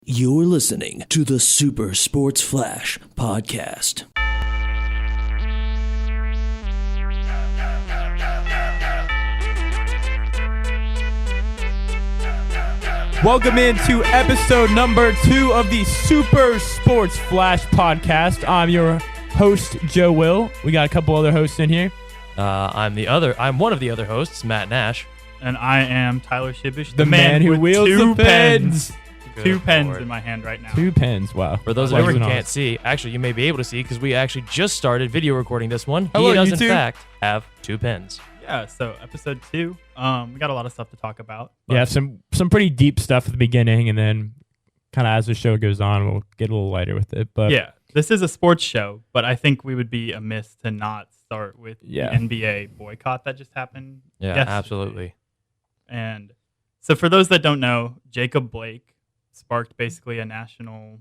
You're listening to the Super Sports Flash podcast. Welcome into episode number 2 of the Super Sports Flash podcast. I'm your host, Joe Will. We got a couple other hosts in here. I'm one of the other hosts, Matt Nash. And I am Tyler Shibish, The man who with wields two the pens. Two pens Lord. in my hand right now. 2 pens, wow. For those of you who Legend can't on. see, actually you may be able to see because we actually just started video recording this one. Hello, he does YouTube. in fact have 2 pens. Yeah, so episode 2. We got a lot of stuff to talk about. Yeah, some pretty deep stuff at the beginning, and then kind of as the show goes on, we'll get a little lighter with it. But Yeah, this is a sports show, but I think we would be amiss to not start with the NBA boycott that just happened. Yeah, yesterday. absolutely. And so for those that don't know, Jacob Blake sparked basically a national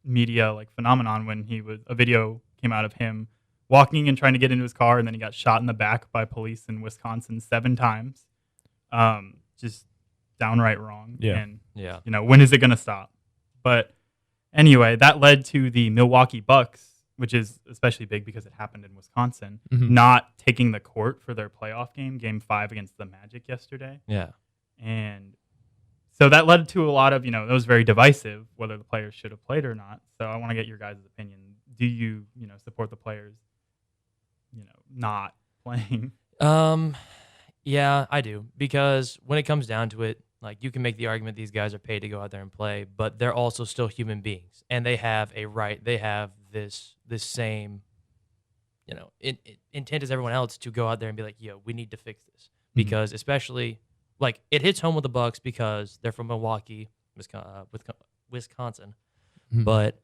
media phenomenon when a video came out of him walking and trying to get into his car, and then he got shot in the back by police in Wisconsin 7 times. Just downright wrong. Yeah. And Yeah. when is it going to stop? But anyway, that led to the Milwaukee Bucks, which is especially big because it happened in Wisconsin, Mhm. not taking the court for their playoff game 5 against the Magic yesterday. Yeah. And so that led to a lot of, it was very divisive whether the players should have played or not. So I want to get your guys' opinion. Do you, support the players, not playing? Yeah, I do. Because when it comes down to it, you can make the argument these guys are paid to go out there and play, but they're also still human beings, and they have a right. They have this same, intent as everyone else to go out there and be like, "Yo, we need to fix this," because especially it hits home with the Bucks because they're from Milwaukee, Wisconsin, Mhm. but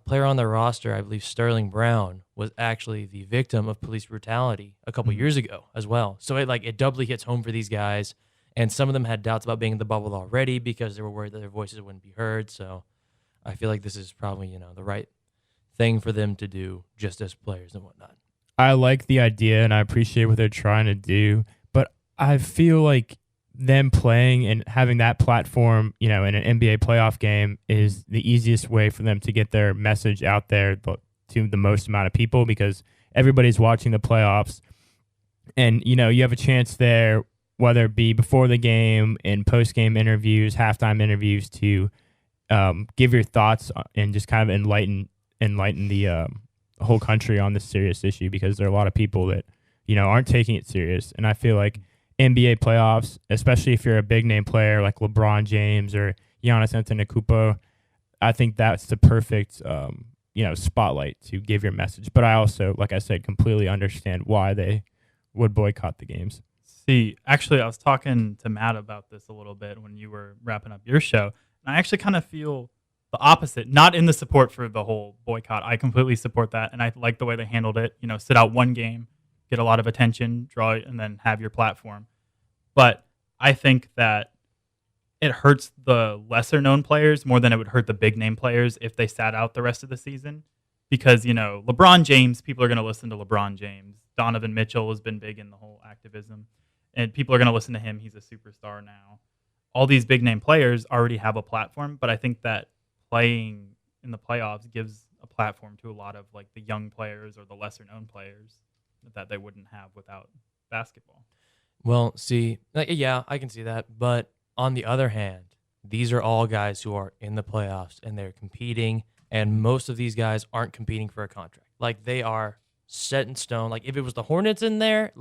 player on their roster, I believe Sterling Brown, was actually the victim of police brutality a couple years ago as well. So it doubly hits home for these guys. And some of them had doubts about being in the bubble already because they were worried that their voices wouldn't be heard. So I feel like this is probably, the right thing for them to do just as players and whatnot. I like the idea and I appreciate what they're trying to do, but I feel like them playing and having that platform, in an NBA playoff game is the easiest way for them to get their message out there to the most amount of people because everybody's watching the playoffs. And, you have a chance there, whether it be before the game, in post-game interviews, halftime interviews, to give your thoughts and just kind of enlighten the whole country on this serious issue because there are a lot of people that, aren't taking it serious. And I feel like NBA playoffs, especially if you're a big-name player like LeBron James or Giannis Antetokounmpo, I think that's the perfect, spotlight to give your message. But I also, like I said, completely understand why they would boycott the games. See, actually, I was talking to Matt about this a little bit when you were wrapping up your show. And I actually kind of feel the opposite, not in the support for the whole boycott. I completely support that. And I like the way they handled it. Sit out one game, get a lot of attention, draw it, and then have your platform. But I think that it hurts the lesser known players more than it would hurt the big name players if they sat out the rest of the season. Because, LeBron James, people are going to listen to LeBron James. Donovan Mitchell has been big in the whole activism. And people are going to listen to him. He's a superstar now. All these big name players already have a platform, but I think that playing in the playoffs gives a platform to a lot of the young players or the lesser known players that they wouldn't have without basketball. Well, see, yeah, I can see that. But on the other hand, these are all guys who are in the playoffs and they're competing. And most of these guys aren't competing for a contract. They are set in stone. If it was the Hornets in there,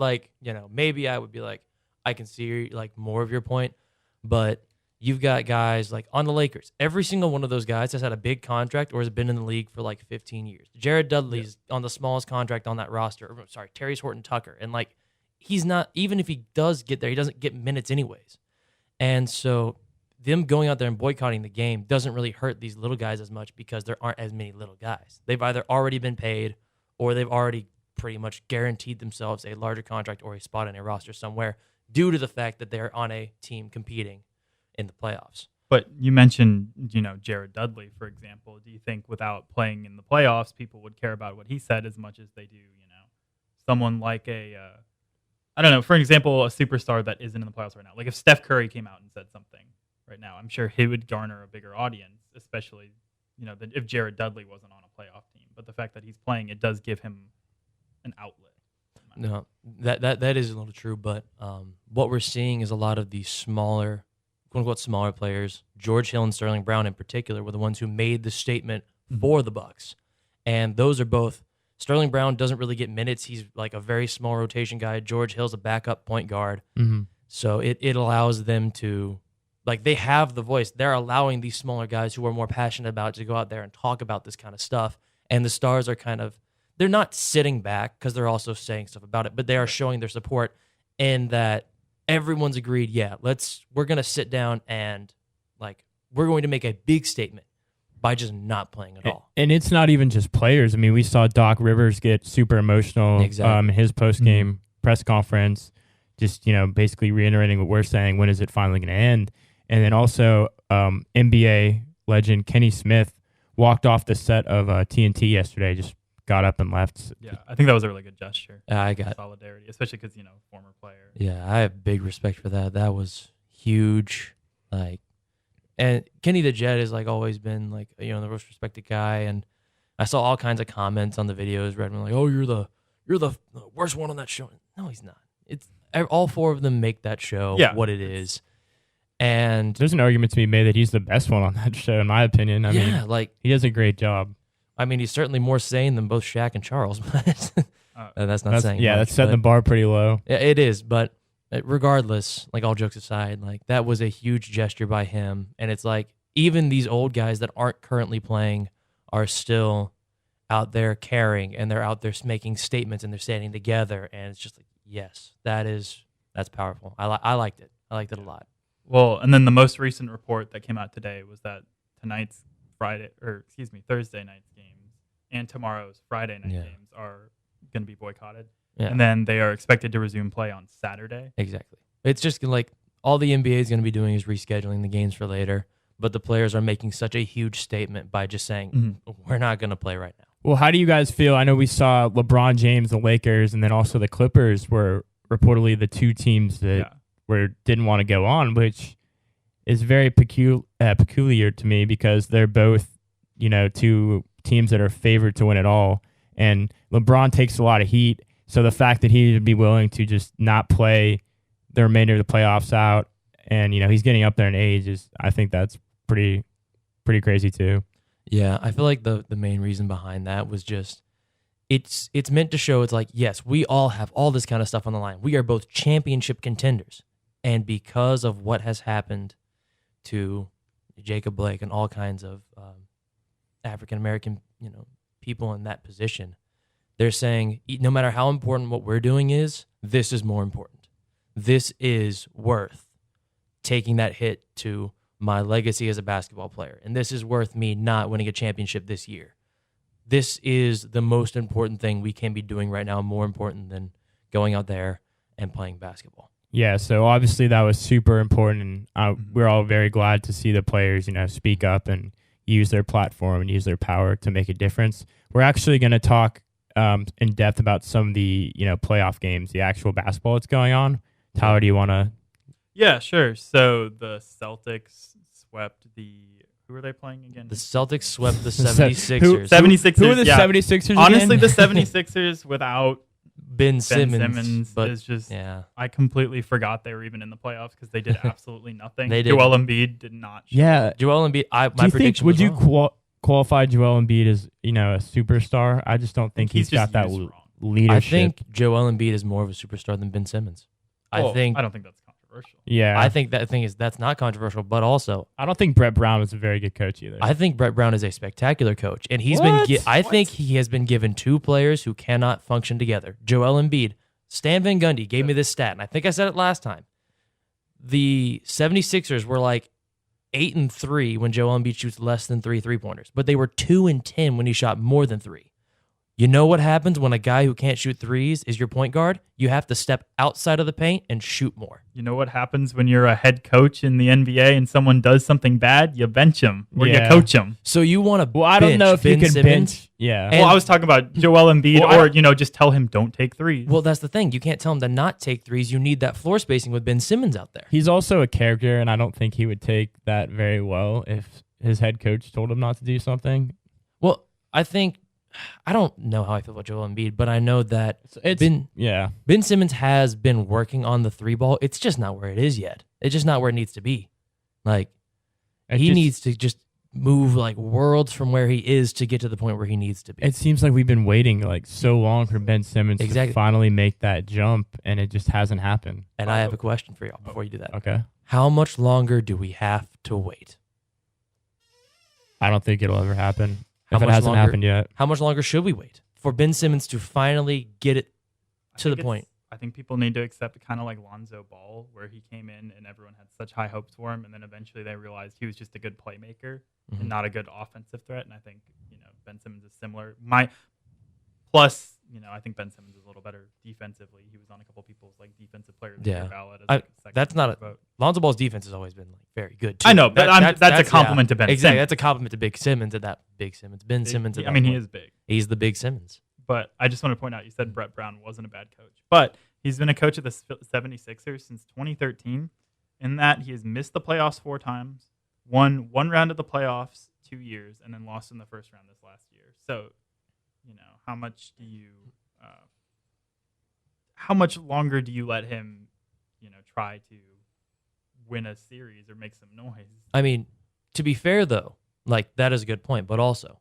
maybe I would be I can see more of your point, but you've got guys on the Lakers. Every single one of those guys has had a big contract or has been in the league for 15 years. Jared Dudley's on the smallest contract on that roster. Terry Horton Tucker. And he's not, even if he does get there, he doesn't get minutes anyways. And so them going out there and boycotting the game doesn't really hurt these little guys as much because there aren't as many little guys. They've either already been paid or they've already pretty much guaranteed themselves a larger contract or a spot in a roster somewhere due to the fact that they're on a team competing in the playoffs. But you mentioned, Jared Dudley, for example. Do you think without playing in the playoffs, people would care about what he said as much as they do, someone like I don't know, for example, a superstar that isn't in the playoffs right now? If Steph Curry came out and said something, right now. I'm sure he would garner a bigger audience, especially than if Jared Dudley wasn't on a playoff team. But the fact that he's playing, it does give him an outlet. No, that is a little true, but what we're seeing is a lot of these smaller, quote unquote, smaller players. George Hill and Sterling Brown in particular were the ones who made the statement for the Bucks, and those are both. Sterling Brown doesn't really get minutes. He's like a very small rotation guy. George Hill's a backup point guard, so it allows them to, like, they have the voice. They're allowing these smaller guys who are more passionate about it to go out there and talk about this kind of stuff, and the Stars are kind of. They're not sitting back because they're also saying stuff about it, but they are showing their support in that everyone's agreed, we're going to sit down and we're going to make a big statement by just not playing at all. And it's not even just players. I mean, we saw Doc Rivers get super emotional in his post-game press conference, just, basically reiterating what we're saying, when is it finally going to end? And then also NBA legend Kenny Smith walked off the set of TNT yesterday, just got up and left. Yeah, I think that was a really good gesture. I got solidarity, especially because former player. Yeah, I have big respect for that. That was huge. And Kenny the Jet has always been the most respected guy. And I saw all kinds of comments on the videos. Redmond "Oh, you're the worst one on that show." No, he's not. It's all four of them make that show what it is. And there's an argument to be made that he's the best one on that show, in my opinion. I mean, he does a great job. I mean, he's certainly more sane than both Shaq and Charles, but that's not saying yeah, much, that's setting the bar pretty low. Yeah, it is, but regardless, all jokes aside, that was a huge gesture by him, and it's even these old guys that aren't currently playing are still out there caring, and they're out there making statements, and they're standing together, and it's just yes, that's powerful. I liked it. I liked it a lot. Well, and then the most recent report that came out today was that tonight's Thursday night's games and tomorrow's Friday night games are going to be boycotted. Yeah. And then they are expected to resume play on Saturday. Exactly. It's just all the NBA is going to be doing is rescheduling the games for later, but the players are making such a huge statement by just saying, we're not going to play right now. Well, how do you guys feel? I know we saw LeBron James, the Lakers, and then also the Clippers were reportedly the two teams that didn't want to go on, which is very peculiar to me because they're both, two teams that are favored to win it all. And LeBron takes a lot of heat. So the fact that he would be willing to just not play the remainder of the playoffs out and, he's getting up there in age I think that's pretty crazy too. Yeah, I feel like the main reason behind that was just it's meant to show yes, we all have all this kind of stuff on the line. We are both championship contenders. And because of what has happened to Jacob Blake and all kinds of African-American, people in that position, they're saying no matter how important what we're doing is, this is more important. This is worth taking that hit to my legacy as a basketball player. And this is worth me not winning a championship this year. This is the most important thing we can be doing right now, more important than going out there and playing basketball. Yeah, so obviously that was super important, and we're all very glad to see the players, speak up and use their platform and use their power to make a difference. We're actually going to talk in depth about some of the, playoff games, the actual basketball that's going on. Tyler, do you want to? Yeah, sure. So the Celtics swept who are they playing again? The Celtics swept the 76ers. 76ers. Who are the 76ers Honestly, again? the 76ers without Ben Simmons but is just. I completely forgot they were even in the playoffs because they did absolutely nothing. Joel Embiid did not. Joel Embiid. My prediction. Would you qualify Joel Embiid as a superstar? I just don't think he's got that leadership. I think Joel Embiid is more of a superstar than Ben Simmons. I don't think that's controversial. Yeah, I think that's not controversial, but also I don't think Brett Brown is a very good coach either. I think Brett Brown is a spectacular coach, and he's think he has been given two players who cannot function together. Joel Embiid, Stan Van Gundy gave me this stat, and I think I said it last time. The 76ers were 8-3 when Joel Embiid shoots less than 3 3-pointers, but they were 2-10 when he shot more than 3. You know what happens when a guy who can't shoot threes is your point guard? You have to step outside of the paint and shoot more. You know what happens when you're a head coach in the NBA and someone does something bad? You bench him or Yeah. you coach him. So you want to Well, I don't know if you Ben can Simmons? bench. Yeah. And- Well, I was talking about Joel Embiid, Well, or just tell him don't take threes. Well, that's the thing. You can't tell him to not take threes. You need that floor spacing with Ben Simmons out there. He's also a character, and I don't think he would take that very well if his head coach told him not to do something. Well, I don't know how I feel about Joel Embiid, but I know that It's Ben Simmons has been working on the three ball. It's just not where it is yet. It's just not where it needs to be. Like, he needs to just move like worlds from where he is to get to the point where he needs to be. It seems like we've been waiting like so long for Ben Simmons Exactly. to finally make that jump, and it just hasn't happened. And I have a question for y'all before you do that. Okay. How much longer do we have to wait? I don't think it'll ever happen. How If it much hasn't longer- happened yet. How much longer should we wait for Ben Simmons to finally get it I to the think point? it's- I think people need to accept kind of like Lonzo Ball, where he came in and everyone had such high hopes for him, and then eventually they realized he was just a good playmaker Mhm. and not a good offensive threat. And I think Ben Simmons is similar. Plus, I think Ben Simmons is a little better defensively. He was on a couple people's like defensive player of the year Yeah. ballot. As, I- like, a second that's not a- vote. Lonzo Ball's defense has always been like very good. Too. I know, but that's a compliment to Ben Exactly, Simmons. that's a compliment to Big Simmons. To that Big Simmons, Ben Simmons. at I that mean, he point. is big. He's the Big Simmons. But I just want to point out, you said Brett Brown wasn't a bad coach. But he's been a coach of the 76ers since 2013. In that, he has missed the playoffs 4 times, won one round of the playoffs 2 years, and then lost in the first round this last year. So, how much do you, how much longer do you let him, try to win a series or make some noise? I mean, to be fair though, like that is a good point. But also,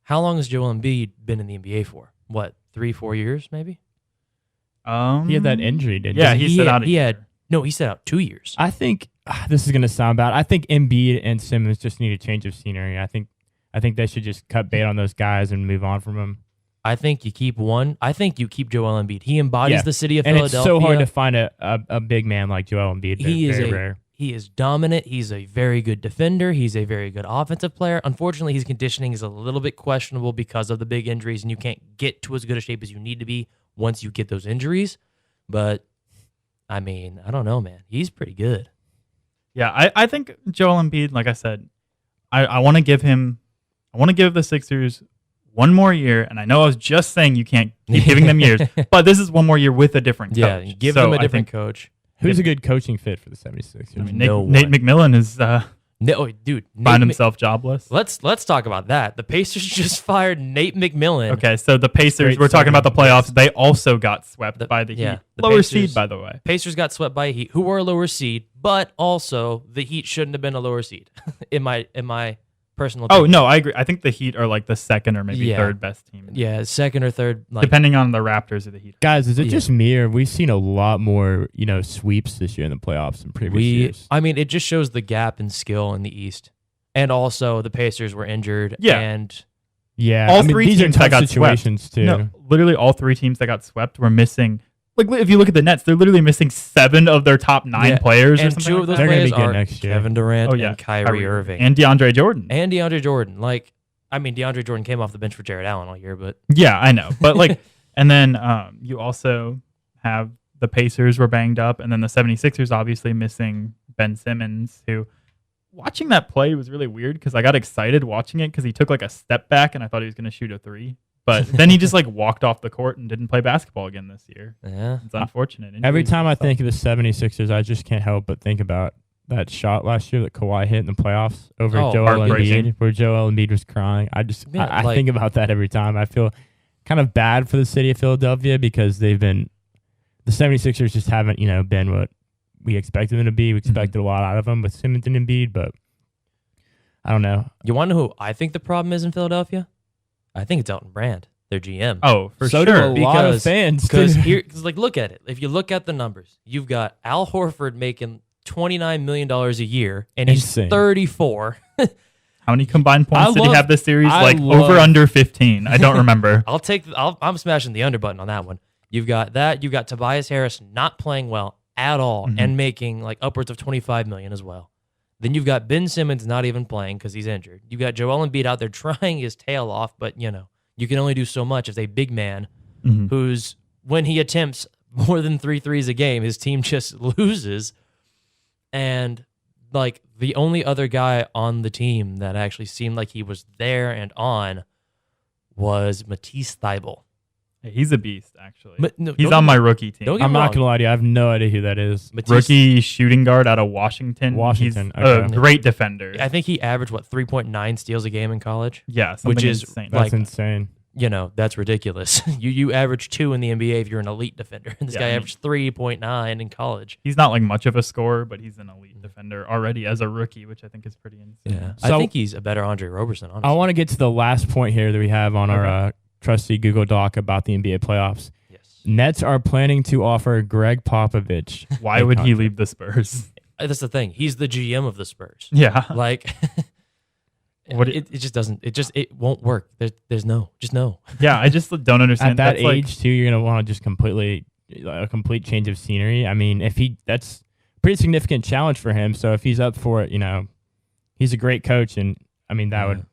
how long has Joel Embiid been in the NBA for? What, 3-4 years maybe? He had that injury, didn't Yeah, he? he sat out a he year. had no. He sat out 2 years. I think this is going to sound bad. I think Embiid and Simmons just need a change of scenery. I think they should just cut bait on those guys and move on from them. I think you keep one. I think you keep Joel Embiid. He embodies Yeah. the city of And Philadelphia. it's so hard to find a big man like Joel Embiid. He is very rare. He is dominant. He's a very good defender. He's a very good offensive player. Unfortunately, his conditioning is a little bit questionable because of the big injuries, and you can't get to as good a shape as you need to be once you get those injuries. But, I mean, I don't know, man. He's pretty good. Yeah, I think Joel Embiid, like I said, I want to give the Sixers one more year. And I know I was just saying you can't keep giving them years, but this is one more year with a different coach. Yeah, give So them a I different think- coach. Who's a good coaching fit for the 76ers? I mean, No Nate one. McMillan is No, dude. find himself jobless. Let's talk about that. The Pacers just fired Nate McMillan. Okay, so the Pacers, Great we're talking about the segment. playoffs. They also got swept by the yeah, Heat. the Lower Pacers- seed, by the way. Pacers got swept by Heat, who were a lower seed, but also the Heat shouldn't have been a lower seed, in my personal Oh, opinion. no, I agree. I think the Heat are like the second or maybe Yeah. third best team. Yeah, second or third. Like, Depending on the Raptors or the Heat. Guys, is it Yeah. just me or we've seen a lot more, sweeps this year in the playoffs than previous years? I mean, it just shows the gap in skill in the East, and also the Pacers were injured. Yeah. and Yeah, All I mean, three these are teams tough that got swept. situations too. No, literally all 3 teams that got swept were missing. Like, if you look at the Nets, they're literally missing 7 of their top 9 Yeah, players or and something 2 like of those that. They're gonna players be good are next year. Kevin Durant Oh, yeah. and Kyrie Irving And DeAndre Jordan. and DeAndre Jordan. Like, I mean, DeAndre Jordan came off the bench for Jared Allen all year, but Yeah, I know. But like, and then you also have the Pacers were banged up, and then the 76ers obviously missing Ben Simmons, who watching that play was really weird because I got excited watching it because he took like a step back and I thought he was going to shoot a 3. But then he just like walked off the court and didn't play basketball again this year. yeah, It's unfortunate. Every Injuries time I and stuff. think of the 76ers, I just can't help but think about that shot last year that Kawhi hit in the playoffs over Oh, Joel heartbreaking. Embiid, where Joel Embiid was crying. I Yeah, like- think about that every time. I feel kind of bad for the city of Philadelphia because the 76ers just haven't, been what we expected them to be. We expected a lot out of them with Simmons and Embiid, but I don't know. you want to know who I think the problem is in Philadelphia? I think it's Elton Brand, their GM. Oh, for So do sure. a lot of Because- fans. Because too. like, look at it. If you look at the numbers, you've got Al Horford making $29 million a year, and he's Insane. 34. How many combined points did he love- have this series? I Like love- over under 15. I don't remember. I'm smashing the under button on that one. You've got that. You've got Tobias Harris not playing well at all and making like upwards of $25 million as well. Then you've got Ben Simmons not even playing because he's injured. You've got Joel Embiid out there trying his tail off, but you you can only do so much as a big man Mhm. who's, when he attempts more than 3 threes a game, his team just loses. And like the only other guy on the team that actually seemed like he was there and on was Matisse Thybulle. He's a beast, actually. But no, He's don't on get my me- rookie team. don't get I'm me not wrong. gonna lie to you. I have no idea who that is. Matisse, Rookie shooting guard out of Washington. Washington, He's a okay. great defender. I think he averaged 3.9 steals a game in college. Yeah, which something is insane. That's like- insane. You know, that's ridiculous. you average 2 in the NBA if you're an elite defender. And this Yeah, guy I mean- averaged 3.9 in college. He's not like much of a scorer, but he's an elite defender already as a rookie, which I think is pretty insane. I So- think he's a better Andre Roberson, honestly. I want to get to the last point here that we have on our Okay. trusty Google Doc about the NBA playoffs. Yes. Nets are planning to offer Greg Popovich. Why a would he contract. leave the Spurs? That's the thing. He's the GM of the Spurs. Yeah. Like, What it just doesn't. It won't work. There's no. Yeah, I just don't understand. At that That's like- age, too, you're gonna want to just a complete change of scenery. I mean, that's a pretty significant challenge for him. So if he's up for it, he's a great coach, and I mean that would.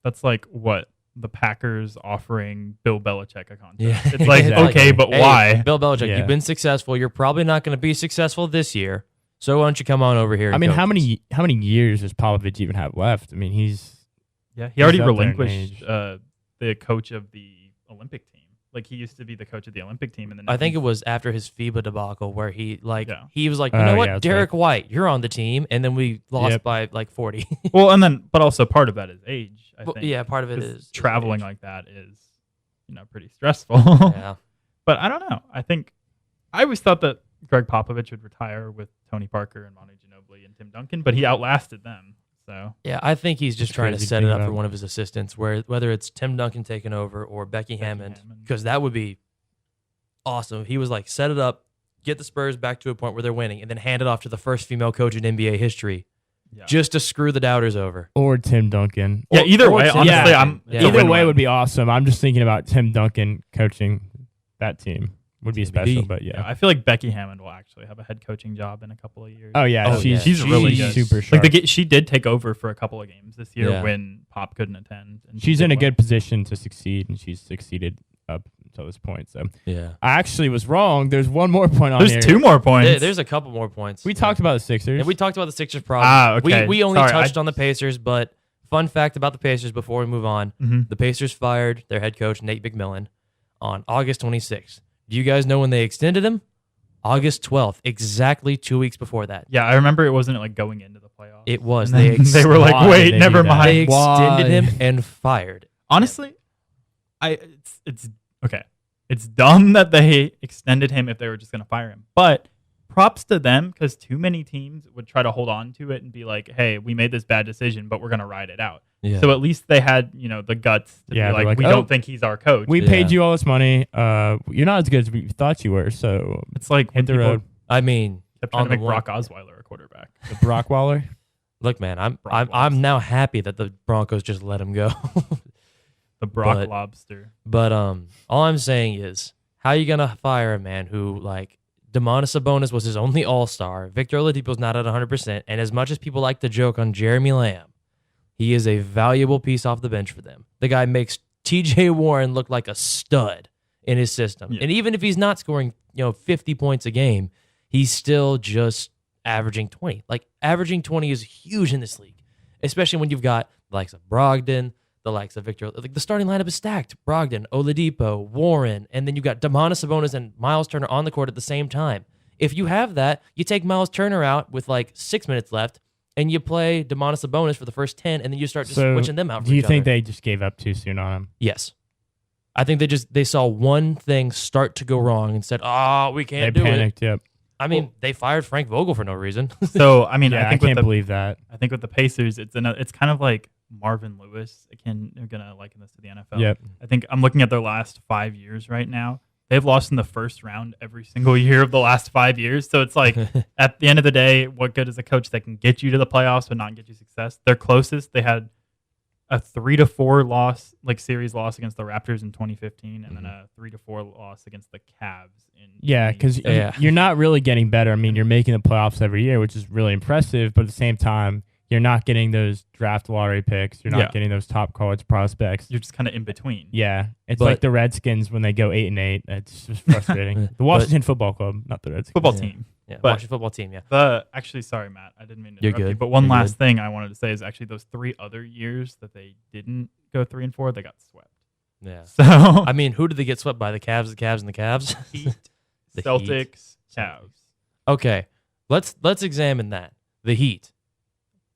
that's like what the Packers offering Bill Belichick a contract. Yeah. It's like, Exactly. okay, but Hey, why? Bill Belichick, Yeah. you've been successful. You're probably not going to be successful this year. So why don't you come on over here? I and mean, coach how us? many years does Popovich even have left? I mean, he's Yeah, he already He's up there in relinquished age. the coach of the Olympic team. Like he used to be the coach of the Olympic team, and then I think it was after his FIBA debacle where he Yeah. he was like, you Oh, know yeah, what, that's Derek White, you're on the team, and then we lost Yep. by like 40. well, and then but also part of that is age. I Well, think. yeah, part of it 'Cause is traveling age. like that is pretty stressful. Yeah, But I don't know. I think I always thought that Greg Popovich would retire with Tony Parker and Manu Ginobili and Tim Duncan, but he outlasted them. So yeah. I think he's just It's trying to crazy to set it think up for about. one of his assistants, whether it's Tim Duncan taking over or Becky Hammond, Hammond. because that would be awesome. He was like, set it up, get the Spurs back to a point where they're winning, and then hand it off to the first female coach in NBA history, yeah. just to screw the doubters over. or Tim Duncan. Yeah, either way, Tim honestly, Duncan. I'm Yeah. it's a Either way win-win. would be awesome. I'm just thinking about Tim Duncan coaching that team would be TBD. special. But Yeah, yeah. I feel like Becky Hammond will actually have a head coaching job in a couple of years. Oh yeah, Oh, yeah. she's Really good. super Like sharp. she did take over for a couple of games this year Yeah. when Pop couldn't attend. And She's she in did a well. good position to succeed, and she's succeeded up until this point. So Yeah. I actually was wrong. There's one more point on There's here. 2 more points. There's a couple more points. We talked about the Sixers. And we talked about the Sixers problem. Ah, okay. We only Sorry, touched on the Pacers, but fun fact about the Pacers before we move on. Mhm. The Pacers fired their head coach, Nate McMillan, on August 26th. Do you guys know when they extended him? August 12th, exactly 2 weeks before that. Yeah, I remember it wasn't like going into the playoffs. It was. And then They they were like, Why wait, did they never do that? mind. They extended Why? him and fired. Honestly, it's okay. It's dumb that they extended him if they were just going to fire him. But props to them because too many teams would try to hold on to it and be like, "Hey, we made this bad decision, but we're going to ride it out." Yeah. So at least they had, the guts to Yeah, be they're like, like, "We "Oh, don't think he's our coach." we Yeah. paid you all this money. You're not as good as we thought you were. So it's like when hit the people road. I mean, kept trying on to the make one- Brock Osweiler a quarterback. The Brockwaller. look, man, I'm Broncos. now happy that the Broncos just let him go. The Brock But- Lobster. But all I'm saying is, how you gonna fire a man who like Domantas Sabonis was his only All-Star, Victor Oladipo's not at 100%, and as much as people like to joke on Jeremy Lamb, he is a valuable piece off the bench for them. The guy makes T.J. Warren look like a stud in his system, Yeah. and even if he's not scoring 50 points a game, he's still just averaging 20. Like averaging 20 is huge in this league, especially when you've got the likes of Brogdon, the likes of Victor. Like the starting lineup is stacked: Brogdon, Oladipo, Warren, and then you got Domantas Sabonis and Miles Turner on the court at the same time. If you have that, you take Miles Turner out with like 6 minutes left, and you play Domantas Sabonis for the first 10, and then you start just So switching them out. For do you each think other. they just gave up too soon on him? Yes. I think they saw one thing start to go wrong and said, "Oh, we They can't do it." panicked. Yep. I mean, they fired Frank Vogel for no reason. So I mean, Yeah, I I think can't with believe that. the Pacers, it's kind of like Marvin Lewis. I'm gonna liken this to the NFL. Yep. I think I'm looking at their last 5 years right now. They've lost in the first round every single year of the last 5 years. So it's like at the end of the day, what good is a coach that can get you to the playoffs but not get you success? Their closest, they had a 3-4 loss, like series loss against the Raptors in 2015, and then a 3-4 loss against the Cavs in Yeah, because 2018. Yeah. you're not really getting better. I mean, you're making the playoffs every year, which is really impressive. But at the same time, you're not getting those draft lottery picks. You're not Yeah. getting those top college prospects. You're just kind of in between. Yeah, it's But- like the Redskins when they go 8-8. It's just frustrating. The Washington Football Club, not the Redskins. Football Yeah. team. Yeah, But- Washington football team. Yeah. Actually, sorry, Matt. I didn't mean to You're interrupt you. good. But one You're last good. thing I wanted to say is actually those 3 other years that they didn't go 3-4, they got swept. Yeah. So I mean, who did they get swept by? The Cavs, and the Cavs. Heat, The Celtics, Cavs. Okay, let's examine that. The Heat.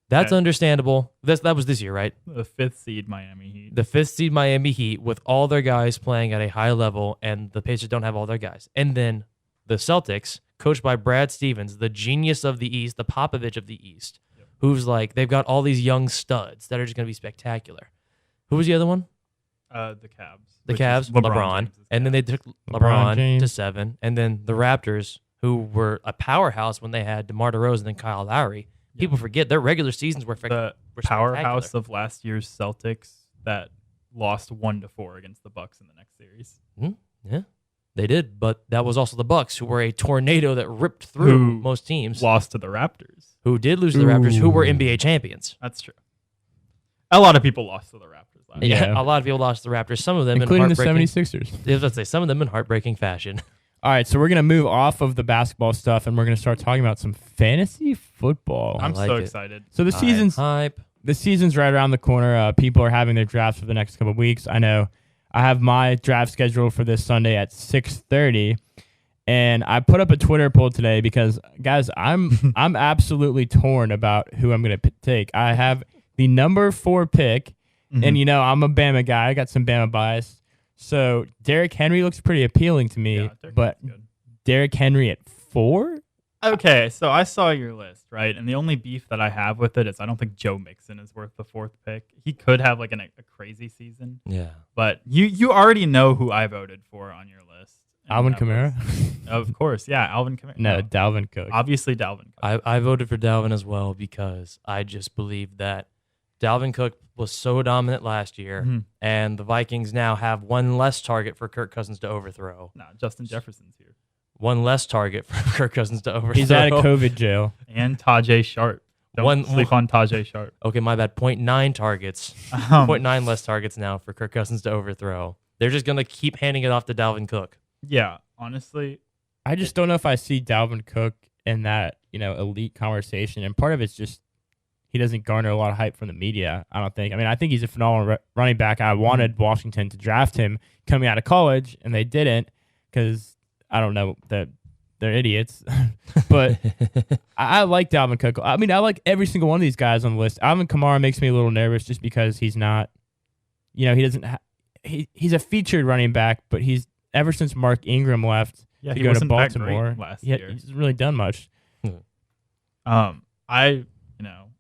That's Okay. understandable. That was this year, right? The 5th seed Miami Heat. The 5th seed Miami Heat with all their guys playing at a high level, and the Pacers don't have all their guys. And then the Celtics, coached by Brad Stevens, the genius of the East, the Popovich of the East, who's like, they've got all these young studs that are just going to be spectacular. Who was the other one? The Cavs. The which is Cavs, LeBron. James's And then they Cavs. took LeBron LeBron to James. 7. And then the Raptors, who were a powerhouse when they had DeMar DeRozan and Kyle Lowry. People forget their regular seasons were the were powerhouse spectacular. of last year's Celtics that lost 1-4 against the Bucks in the next series. Yeah, they did, but that was also the Bucks, who were a tornado that ripped through Who most teams. Lost to the Raptors. Who did lose to the Raptors, who were Ooh. NBA champions. That's true. A lot of people lost to the Raptors last year. Yeah. A lot of people lost to the Raptors. Some of them including in the heartbreaking. 76ers. I was about to say some of them in heartbreaking fashion. All right, so we're going to move off of the basketball stuff, and we're going to start talking about some fantasy football. I'm like so it. excited. So the season's hype. the season's right around the corner. People are having their drafts for the next couple of weeks. I know I have my draft scheduled for this Sunday at 6:30, and I put up a Twitter poll today because, guys, I'm absolutely torn about who I'm going to take. I have the number 4 pick, Mm-hmm. and I'm a Bama guy. I got some Bama bias. So Derrick Henry looks pretty appealing to me, Yeah, Derrick but Henry's good. Derrick Henry at 4? Okay, so I saw your list, right? And the only beef that I have with it is I don't think Joe Mixon is worth the 4th pick. He could have like a crazy season, Yeah. but you already know who I voted for on your list. And Alvin that Kamara? was- of course, yeah, Alvin Kamara. No, Dalvin Cook. Obviously Dalvin Cook. I voted for Dalvin as well because I just believe that Dalvin Cook was so dominant last year, Mhm. and the Vikings now have one less target for Kirk Cousins to overthrow. No, Justin Jefferson's here. One less target for Kirk Cousins to overthrow. He's out of COVID jail. And Tajay Sharp. Don't sleep on Tajay Sharp. Okay, my bad. 0.9 targets. 0.9 less targets now for Kirk Cousins to overthrow. They're just going to keep handing it off to Dalvin Cook. Yeah, honestly, I just don't know if I see Dalvin Cook in that, elite conversation. And part of it's just he doesn't garner a lot of hype from the media, I don't think. I mean, I think he's a phenomenal running back. I wanted Washington to draft him coming out of college, and they didn't because, I don't know, that they're idiots. But I like Dalvin Cook. I mean, I like every single one of these guys on the list. Alvin Kamara makes me a little nervous just because he's not, he doesn't he's a featured running back, but he's ever since Mark Ingram left yeah, to he go to wasn't that great Baltimore last yeah, year. he hasn't really done much.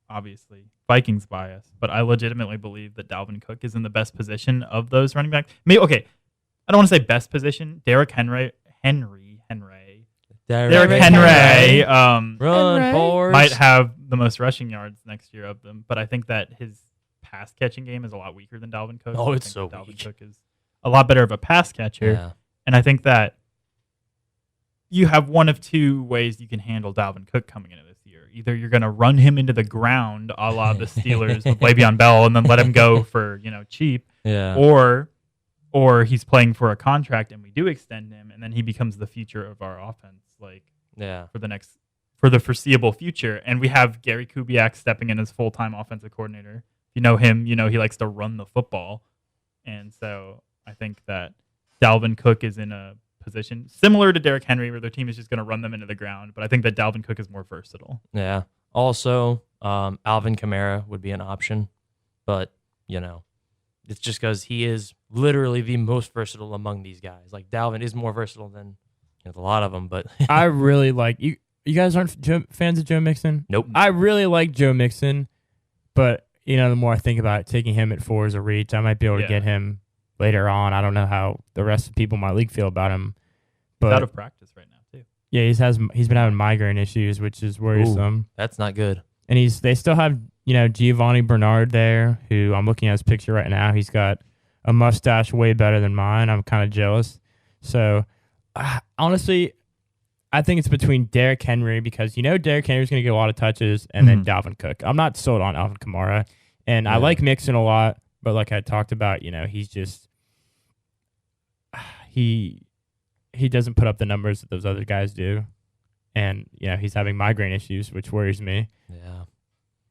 Obviously Vikings bias, but I legitimately believe that Dalvin Cook is in the best position of those running backs. Maybe okay, I don't want to say best position. Derrick Henry, Run, Henry. Forrest. might have the most rushing yards next year of them, but I think that his pass catching game is a lot weaker than Dalvin Cook. Oh, I it's think so that Dalvin weak. Cook is a lot better of a pass catcher, Yeah. and I think that you have one of two ways you can handle Dalvin Cook coming into this year. Either you're going to run him into the ground, a la the Steelers with Le'Veon Bell, and then let him go for cheap, Yeah. or he's playing for a contract and we do extend him, and then he becomes the future of our offense, Yeah. for the foreseeable future. And we have Gary Kubiak stepping in as full-time offensive coordinator. If you know him, he likes to run the football, and so I think that Dalvin Cook is in a position similar to Derrick Henry, where their team is just going to run them into the ground. But I think that Dalvin Cook is more versatile. Yeah. Also, Alvin Kamara would be an option, but it's just because he is literally the most versatile among these guys. Like Dalvin is more versatile than a lot of them, but I really like you. You guys aren't fans of Joe Mixon? nope. I really like Joe Mixon, but the more I think about it, taking him at 4 is a reach. I might be able to Yeah. get him later on. I don't know how the rest of the people in my league feel about him, He's out but of practice right now too. yeah, he's been having migraine issues, which is worrisome. That's not good. And they still have Giovanni Bernard there, who I'm looking at his picture right now. He's got a mustache way better than mine. I'm kind of jealous. So honestly, I think it's between Derrick Henry because Derrick Henry's going to get a lot of touches, and then Dalvin Cook. I'm not sold on Alvin Kamara, and I like Mixon a lot, but like I talked about, he's just he doesn't put up the numbers that those other guys do, and he's having migraine issues, which worries me. Yeah,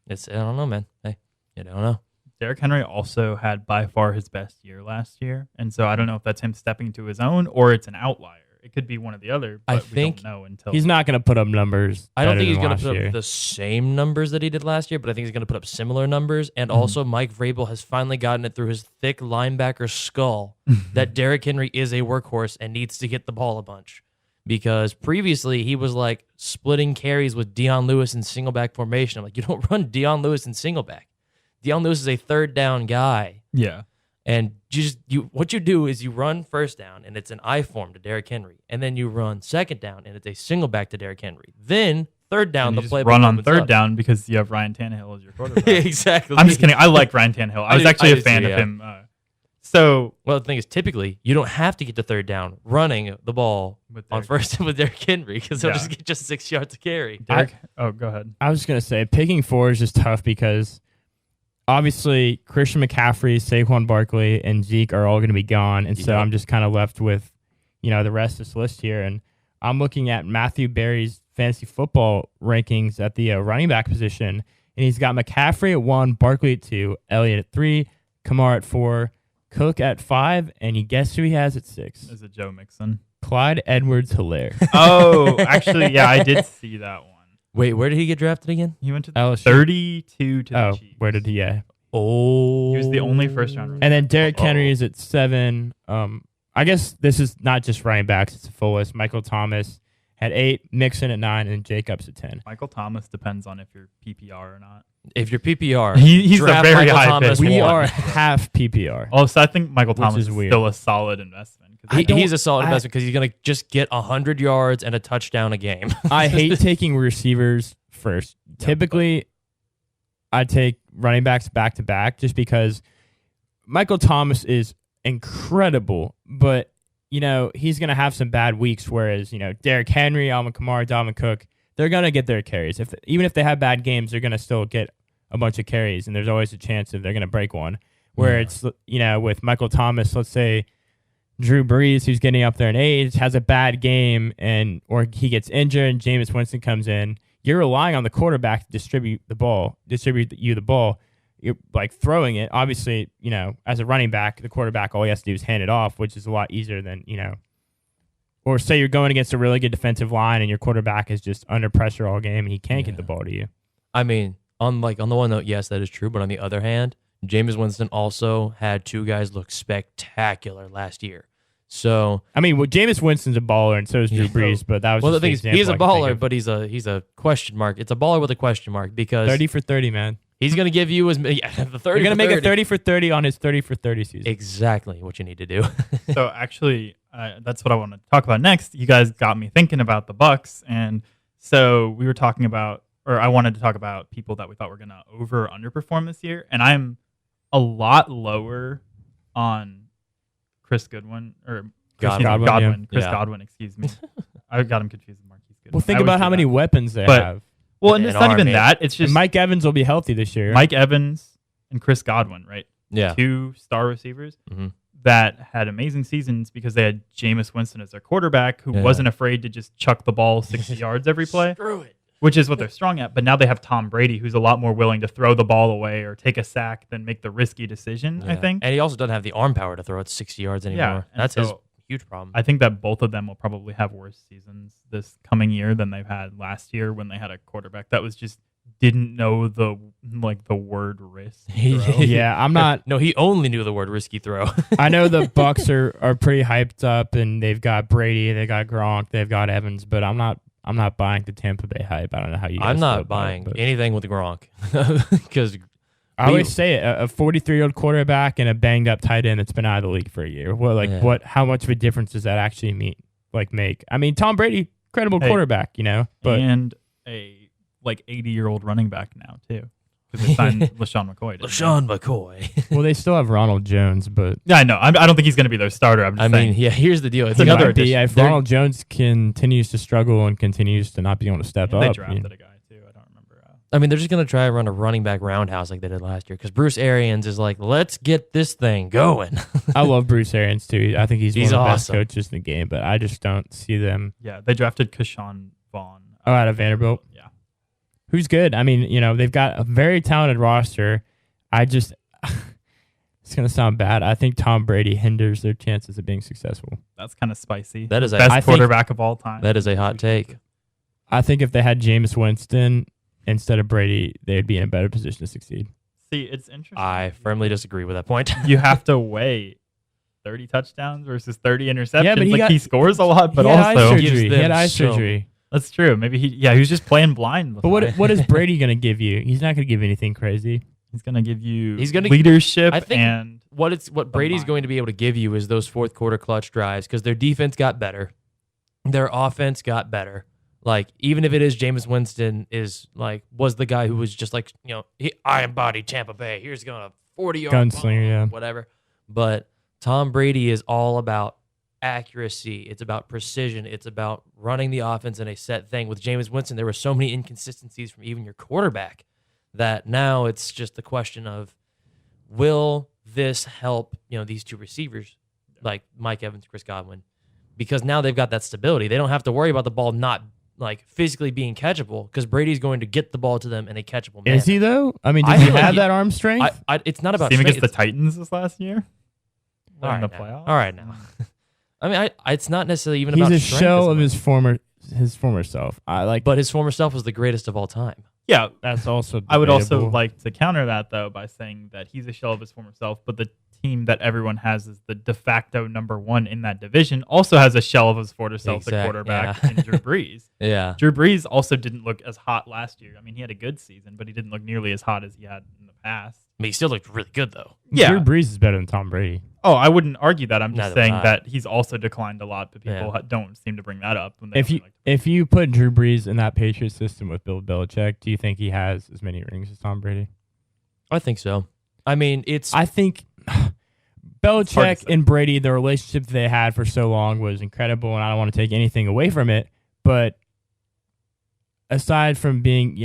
I don't know, man. Hey, you don't know. Derrick Henry also had by far his best year last year, and so I don't know if that's him stepping to his own or it's an outlier. It could be one or the other, but we don't know until he's not going to put up numbers. I don't think he's going to put up the same numbers that he did last year, but I think he's going to put up similar numbers. And also, Mike Vrabel has finally gotten it through his thick linebacker skull that Derrick Henry is a workhorse and needs to get the ball a bunch. Because previously he was like splitting carries with Deion Lewis in single back formation. I'm like, you don't run Deion Lewis in single back. Deion Lewis is a third down guy. Yeah. And what you do is you run first down, and it's an I form to Derrick Henry. And then you run second down, and it's a single back to Derrick Henry. Then third down, and the you play just run on third down because you have Ryan Tannehill as your quarterback. Exactly. I'm just kidding. I like Ryan Tannehill. I was actually a fan of him. Well, the thing is, typically, you don't have to get to third down running the ball on first with Derrick Henry because he'll just get just 6 yards to carry. Go ahead. I was going to say, picking 4 is just tough because obviously Christian McCaffrey, Saquon Barkley, and Zeke are all going to be gone. And so I'm just kind of left with, the rest of this list here. And I'm looking at Matthew Berry's fantasy football rankings at the running back position. And he's got McCaffrey at 1, Barkley at 2, Elliott at 3, Kamara at 4, Cook at 5, and you guess who he has at 6? Is it Joe Mixon? Clyde Edwards-Helaire. Oh, actually, yeah, I did see that one. Wait, where did he get drafted again? He went to LSU. 32 to the Chiefs. Where did he? Yeah. Oh, he was the only first round. And then Derrick Henry is at 7. I guess this is not just running backs; it's a full list. Michael Thomas at 8, Mixon at 9, and Jacobs at 10. Michael Thomas depends on if you're PPR or not. If you're PPR, he's a very Michael high Thomas pick. We one. are half PPR. Also, I think Michael Thomas is is weird. still a solid investment. He's a solid investment because he's going to just get 100 yards and a touchdown a game. I hate taking receivers first. Typically, I take running backs back to back just because Michael Thomas is incredible, but he's going to have some bad weeks. Whereas Derrick Henry, Alvin Kamara, Dalvin Cook, they're going to get their carries. Even if they have bad games, they're going to still get a bunch of carries, and there's always a chance that they're going to break one. Where it's with Michael Thomas, let's say Drew Brees, who's getting up there in age, has a bad game, or he gets injured, and Jameis Winston comes in. You're relying on the quarterback to distribute you the ball. You're like throwing it. Obviously, as a running back, the quarterback, all he has to do is hand it off, which is a lot easier than, or say you're going against a really good defensive line and your quarterback is just under pressure all game and he can't get the ball to you. I mean, on the one note, yes, that is true. But on the other hand, Jameis Winston also had 2 guys look spectacular last year. So Jameis Winston's a baller, and so is Drew Brees. But that was the just thing is, example he's a I can think baller, of. but he's a question mark. It's a baller with a question mark because 30 for 30, man. he's going to give you the 30. You're gonna make a 30 for 30 on his 30 for 30 season. Exactly what you need to do. So actually, that's what I want to talk about next. You guys got me thinking about the Bucks, and so we were talking about, or I wanted to talk about people that we thought were going to over or underperform this year, and I'm a lot lower on Chris Godwin. Godwin. Chris Godwin, excuse me. I got him confused with Marquise Goodwin. Well, think about how many weapons they have. Well, and it's not even that. It's just And Mike Evans will be healthy this year. Mike Evans and Chris Godwin, right? Yeah. 2 star receivers Mhm. that had amazing seasons because they had Jameis Winston as their quarterback who wasn't afraid to just chuck the ball 60 yards every play. Screw it. Which is what they're strong at. But now they have Tom Brady, who's a lot more willing to throw the ball away or take a sack than make the risky decision, I think. And he also doesn't have the arm power to throw it 60 yards anymore. Yeah, and That's his so huge problem. I think that both of them will probably have worse seasons this coming year than they've had last year when they had a quarterback that was just didn't know the word risk. throw. Yeah, I'm not. No, he only knew the word risky throw. I know the Bucks are pretty hyped up, and they've got Brady, they got Gronk, they've got Evans, but I'm not buying the Tampa Bay hype. I don't know how you guys I'm feel not about buying it, but anything with Gronk because I always say it, a 43-year-old quarterback and a banged up tight end that's been out of the league for a year. How much of a difference does that actually make? I mean, Tom Brady, credible quarterback, but and a 80-year-old running back now too. because they signed LaShawn McCoy. didn't they? LaShawn McCoy. Well, they still have Ronald Jones, but Yeah, I know. I don't think he's going to be their starter. I'm just I saying. mean, yeah. Here's the deal. It's It's another another. addition. if They're- Ronald Jones continues to struggle and continues to not be able to step they up, drafted a guy too. I don't remember. I mean, they're just gonna try and run a running back roundhouse like they did last year because Bruce Arians is like, let's get this thing going. I love Bruce Arians too. I think he's He's one of the best awesome. coaches in the game, but I just don't see them. Yeah, they drafted Keyshawn Vaughn. Out of Vanderbilt, Yeah. who's good. I mean, they've got a very talented roster. I just, it's gonna sound bad. I think Tom Brady hinders their chances of being successful. That's kind of spicy. That is a Best I think- quarterback of all time. that is a hot take. I think if they had Jameis Winston instead of Brady, they'd be in a better position to succeed. See, it's interesting. I firmly disagree with that point. You have to weigh 30 touchdowns versus 30 interceptions. Yeah, but he scores a lot, but he had eye also gives surgery. He them had eye so- surgery. that's true. Maybe he was just playing blind. But what is Brady gonna give you? He's not gonna give you anything crazy. He's gonna give you He's gonna- leadership I think- and What Brady's mind. going to be able to give you is those fourth quarter clutch drives because their defense got better, their offense got better. Like even if it is Jameis Winston was the guy who was just like I embody Tampa Bay. Here's going a 40-yard Gunslinger, yeah. whatever. But Tom Brady is all about accuracy. It's about precision. It's about running the offense in a set thing. With Jameis Winston, there were so many inconsistencies from even your quarterback that now it's just the question of will this help these two receivers like Mike Evans, Chris Godwin, because now they've got that stability. They don't have to worry about the ball not physically being catchable because Brady's going to get the ball to them in a catchable manner. Is he though? I mean, I does he feel like have he- that arm strength? It's not about same strength. against the Titans this last year. All In right the now. playoffs. All right now. I mean, it's not necessarily even He's about a strength shell as of much. his former self. But his former self was the greatest of all time. Yeah, That's also. I would also debatable. like to counter that though by saying that he's a shell of his former self, but the team that everyone has is the de facto number one in that division also has a shell of his former self, the quarterback, yeah. and Drew Brees. Yeah. Drew Brees also didn't look as hot last year. I mean, he had a good season, but he didn't look nearly as hot as he had in the past. I mean, he still looked really good though. Yeah. Drew Brees is better than Tom Brady. Oh, I wouldn't argue that. I'm just Neither saying would I. that he's also declined a lot, but people Yeah. don't seem to bring that up. When they If only you like to- if you put Drew Brees in that Patriots system with Bill Belichick, do you think he has as many rings as Tom Brady? I think so. I mean, it's I think hard Belichick to say. and Brady, the relationship they had for so long was incredible, and I don't want to take anything away from it. But aside from being,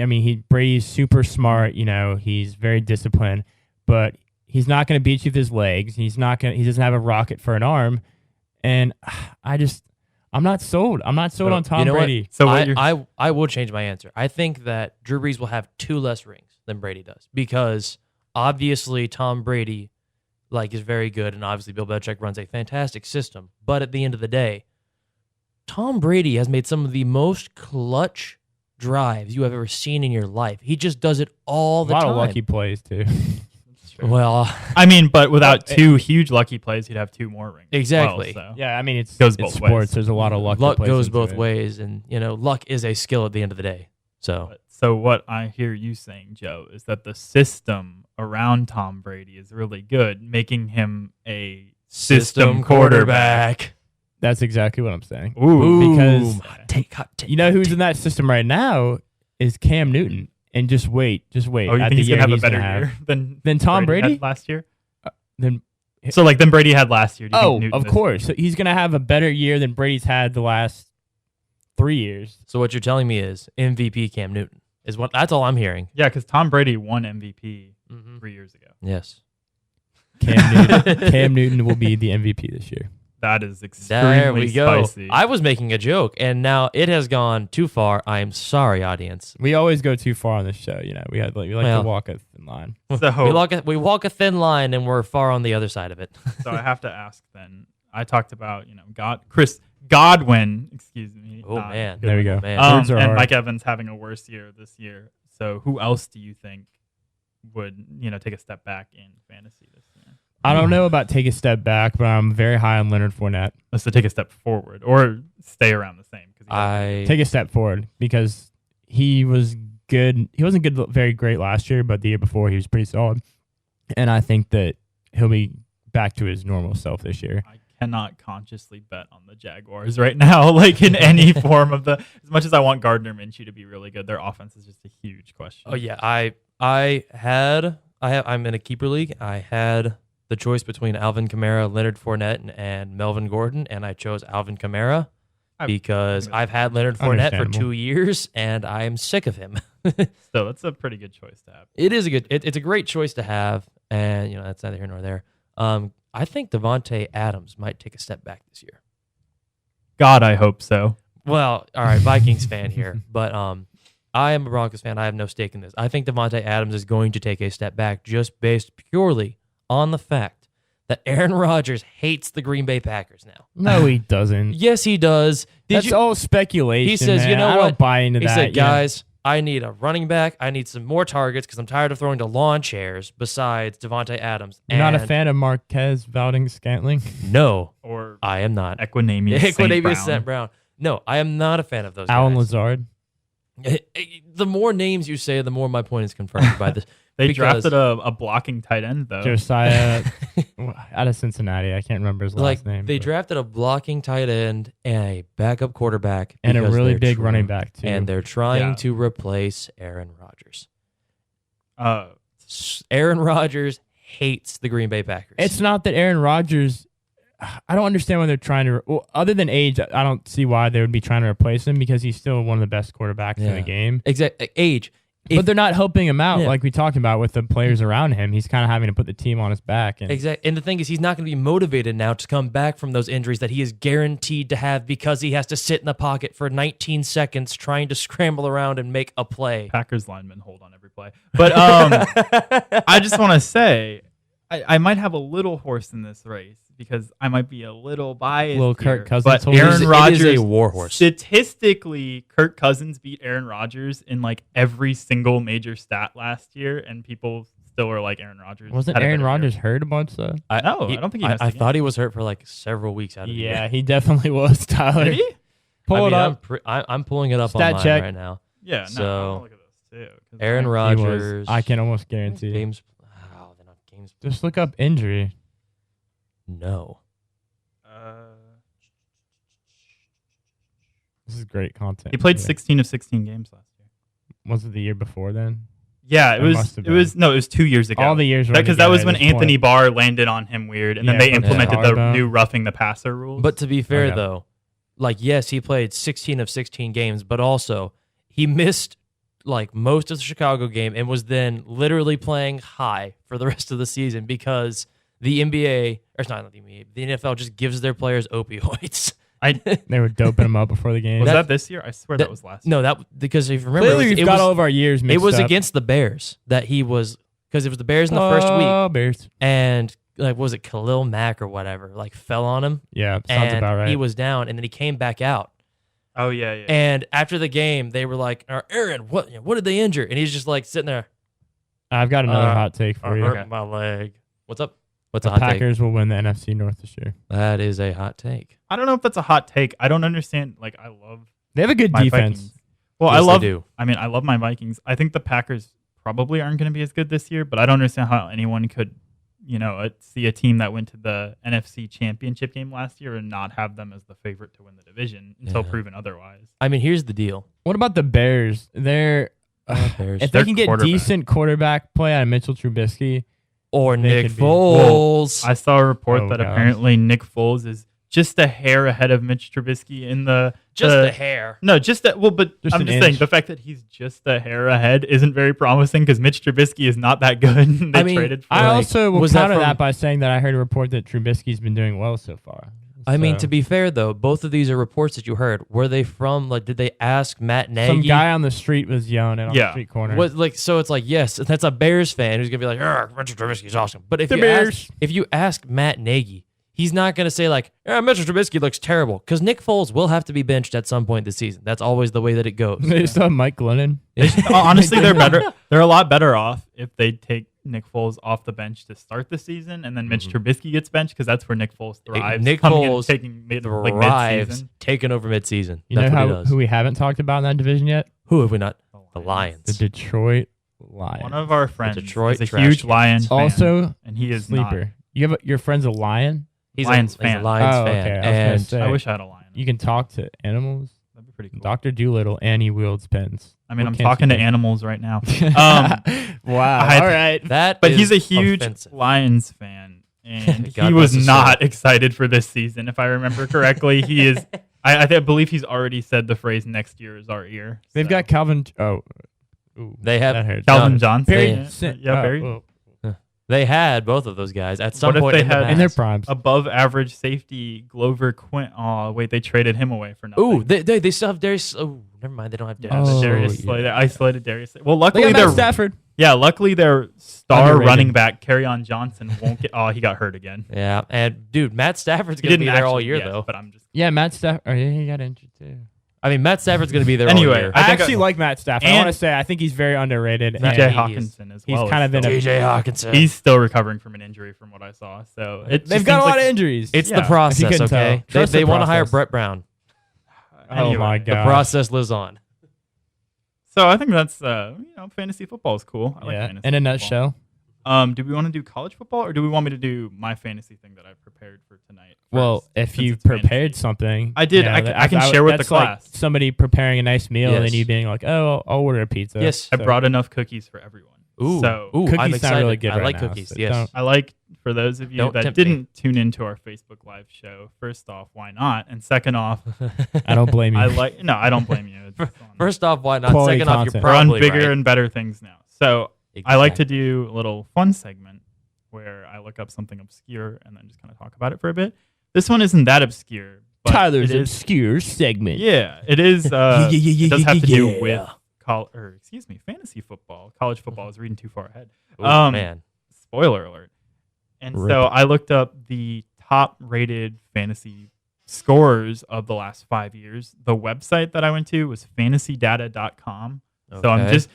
Brady's super smart. He's very disciplined, but he's not going to beat you with his legs. He doesn't have a rocket for an arm, and I'm not sold. I'm not sold So, on Tom you know what? Brady. So what you're I will change my answer. I think that Drew Brees will have 2 less rings than Brady does because obviously Tom Brady is very good and obviously Bill Belichick runs a fantastic system. But at the end of the day, Tom Brady has made some of the most clutch drives you have ever seen in your life. He just does it all A the lot time. of lucky plays too. Well, I mean, but without Well, two huge lucky plays, he'd have 2 more rings. as Exactly. Well, so. Yeah, it's Goes it's both sports. ways. There's a lot of luck. that luck plays goes into both it. ways, and luck is a skill at the end of the day. So So what I hear you saying, Joe, is that the system around Tom Brady is really good, making him a system quarterback. That's exactly what I'm saying. Ooh, Because hot take. you know who's in that system right now is Cam Newton. And just wait. Oh, you at think the he's year gonna have a he's better gonna have. year Than Tom Brady? had last year? Then So than Brady had last year. Do you think Newton of is- course. So he's gonna have a better year than Brady's had the last 3 years. So what you're telling me is MVP Cam Newton is what. That's all I'm hearing. Yeah, because Tom Brady won MVP Mm-hmm. 3 years ago. Yes. Cam Newton will be the MVP this year. That is extremely There we go. spicy. I was making a joke, and now it has gone too far. I am sorry, audience. We always go too far on this show. We like Well. to walk a thin line. So, We walk a thin line, and we're far on the other side of it. so I have to ask then. I talked about Chris Godwin. Excuse me. Oh, man. There we go. Man. Words are And hard. Mike Evans having a worse year this year. So who else do you think would take a step back in fantasy this year? I don't know about take a step back, but I'm very high on Leonard Fournette. Let's take a step forward or stay around the same. Take a step forward because he was good. He wasn't good, very great last year, but the year before he was pretty solid. And I think that he'll be back to his normal self this year. I cannot consciously bet on the Jaguars right now, like in any form of the. As much as I want Gardner Minshew to be really good, their offense is just a huge question. Oh yeah, I'm in a keeper league. I had the choice between Alvin Kamara, Leonard Fournette, and Melvin Gordon, and I chose Alvin Kamara because I've had Leonard Fournette for 2 years and I am sick of him. So that's a pretty good choice to have. It is it's a great choice to have, and that's neither here nor there. I think Devontae Adams might take a step back this year. God, I hope so. Well, all right, Vikings fan here, but I am a Broncos fan. I have no stake in this. I think Devontae Adams is going to take a step back just based purely on the fact that Aaron Rodgers hates the Green Bay Packers now. No, he doesn't. Yes, he does. That's all speculation. He says, man. you know I what? don't buy into He that. said, guys, I need a running back. I need some more targets because I'm tired of throwing to lawn chairs besides Devontae Adams. You're not a fan of Marquez Valdez-Scantling? No, Or I am not. Equinemius St. Brown. No, I am not a fan of those Alan guys. Lazard? The more names you say, the more my point is confirmed by this. They because- drafted a blocking tight end though. Josiah out of Cincinnati. I can't remember his last name. They but- drafted a blocking tight end and a backup quarterback. and a because really they're big trying- running back, too. And they're trying Yeah. to replace Aaron Rodgers. Uh, Aaron Rodgers hates the Green Bay Packers. It's not that Aaron Rodgers. I don't understand why they're trying to. Well, other than age, I don't see why they would be trying to replace him because he's still one of the best quarterbacks in the game. Age. But they're not helping him out Yeah. like we talked about with the players around him. He's kind of having to put the team on his back. And Exactly. And the thing is, he's not going to be motivated now to come back from those injuries that he is guaranteed to have because he has to sit in the pocket for 19 seconds trying to scramble around and make a play. Packers linemen hold on every play. But I just want to say I might have a little horse in this race because I might be a little biased. Little Kirk here, Cousins but horse. Aaron It is Rodgers a war horse. Statistically, Kirk Cousins beat Aaron Rodgers in like every single major stat last year, and people still are like Aaron Rodgers. wasn't had a Aaron better year. Rodgers hurt a bunch though? No, I don't think he missed I a game. thought he was hurt for like several weeks out of the year. Yeah, he definitely was. Tyler, Did he? pull it up. I'm pulling it up Stat online check. right now. Yeah. No. So, I'll look at this too. 'cause Aaron He was. Rodgers. I can almost guarantee. Games. Oh, they're not games. Just look up injury. No. This is great content. He played Yeah. 16 of 16 games last year. Was it the year before then? Yeah, it It was. must have It was no, it was 2 years ago. All the years because that was together when at this Anthony point. Barr landed on him weird, and then Yeah, they from implemented the Harbaugh. new roughing the passer rules. But to be fair, Okay. though, like, yes, he played 16 of 16 games, but also he missed like most of the Chicago game and was then literally playing high for the rest of the season because the NBA, or it's not the NBA, the NFL just gives their players opioids. They were doping him up before the game. was that- that this year? I swear that was last. No, that because if you remember, Clearly, it we've was, got all of our years mixed it was up. against the Bears that he was because it was the Bears in the first week, Oh, Bears. and like was it Khalil Mack or whatever like fell on him, Yeah, sounds and about right. he was down, and then he came back out. Oh yeah. And after the game, they were like, "Aaron, what did they injure?" And he's just like sitting there. I've got another hot take for you. Hurt my leg. What's up? What's The a hot Packers will win the NFC North this year. take? That is a hot take. I don't know if that's a hot take. I don't understand. Like I love They have a good my defense. Vikings. Well, Yes, I love. they do. I mean, I love my Vikings. I think the Packers probably aren't going to be as good this year, but I don't understand how anyone could, see a team that went to the NFC Championship game last year and not have them as the favorite to win the division until Yeah. proven otherwise. I mean, here's the deal. What about the Bears? They're Bears. if they Their can get quarterback. decent quarterback play out of Mitchell Trubisky, Or They Nick could be. Foles. I saw a report Oh, that gosh. apparently Nick Foles is just a hair ahead of Mitch Trubisky in the just the- the hair. No, just that. Well, but Just I'm an just saying inch. the fact that he's just a hair ahead isn't very promising because Mitch Trubisky is not that good. They I mean, traded for I Like, also will was that counter that, from- by saying that I heard a report that Trubisky's been doing well so far. I mean, So, to be fair though, both of these are reports that you heard. Were they from like? Did they ask Matt Nagy? some guy on the street was yelling it on the Yeah. street corner. What, like, so it's like, yes, that's a Bears fan who's gonna be like, Mitchell Trubisky's awesome. But if The you Bears. if you ask Matt Nagy, he's not gonna say like, Mitchell Trubisky looks terrible because Nick Foles will have to be benched at some point this season. That's always the way that it goes. They still have Mike Glennon. Honestly, they're better. They're a lot better off if they take Nick Foles off the bench to start the season, and then Mitch Trubisky gets benched because that's where Nick Foles thrives. Nick coming in, Foles taking mid Thrives mid-season. taking over midseason. You That's know what he how does. who we haven't talked about in that division yet? Who have we not? The The Lions. Detroit Lions. One of our friends Detroit is a trash huge cans. Lions fan, Also, and he is sleeper. You have your friend's a lion. He's Lions he's a fan. Lions Oh, fan. okay. I was gonna And say, I wish I had a lion. you can talk to animals. That'd be pretty cool. Dr. Doolittle, and he wields pens. I mean, What I'm can't talking you to do? animals right now. Wow. I- All right. that But is he's a huge offensive. Lions fan, and God he bless was his not soul. excited for this season. If I remember correctly, he is. I believe he's already said the phrase "next year is our year." They've so. got Calvin. Oh. Ooh, They have that hurts. Calvin No, Johnson. Perry. Yeah, Perry. Oh. They had both of those guys at some What if point they in the had- past. In their primes. Above average safety Glover Quint. Oh wait, they traded him away for nothing. Ooh, they still have Darius. Oh, never mind. They don't have Yeah, Darius. Oh, Darius yeah. Slay. They isolated Darius. Slay. Well, They luckily got Matt their Stafford. luckily their star Underrated. running back Kerryon Johnson won't get. Oh, he got hurt again. Yeah, and dude, Matt Stafford's He gonna be didn't there all actually- year yes, though. But I'm just. Yeah, Matt Stafford. Oh, yeah, he got injured too. I mean, Matt Stafford's gonna be there all Anyway, year. I I, think actually I- like Matt Stafford. I and- want to say I think he's very underrated. Matt- and T.J. he is- Hawkinson as he's well. kind is of in still- a- T.J. Hawkinson. He's still recovering from an injury, from what I saw. So it They've just got a seems lot like- of injuries. It's Yeah. the If you process, couldn't okay? tell. They, Trust they the want to hire process. Brett Brown. Oh my The god. process lives on. So I think that's fantasy football is cool. I like Yeah. fantasy In a football. nutshell. Do we want to do college football, or do we want me to do my fantasy thing that I prepared for tonight? Well, first, if since you it's fantasy? prepared something, I did. you know, I can share with the that's like class. somebody preparing a nice meal and then Yes. you being like, "Oh, I'll order a pizza." Yes. I So- brought enough cookies for everyone. Ooh, So ooh, Cookies I'm sound excited. really good I right like now, cookies. so Yes. don't- I like, for those of you Don't that tempt me. didn't tune into our Facebook Live show, first off, why not? And second off, I don't blame you. I don't blame you. It's fun. First off, why not? Quality Second off, content. you're We're on probably bigger right. and better things now. So I like to Exactly. do a little fun segment where I look up something obscure and then just kind of talk about it for a bit. This one isn't that obscure. But Tyler's it is, obscure segment. yeah, it is. It does have to do with fantasy football. College football is reading too far ahead. Ooh, man. Spoiler alert. And Rip. so I looked up the top rated fantasy scorers of the last 5 years. The website that I went to was fantasydata.com. So I'm Okay. just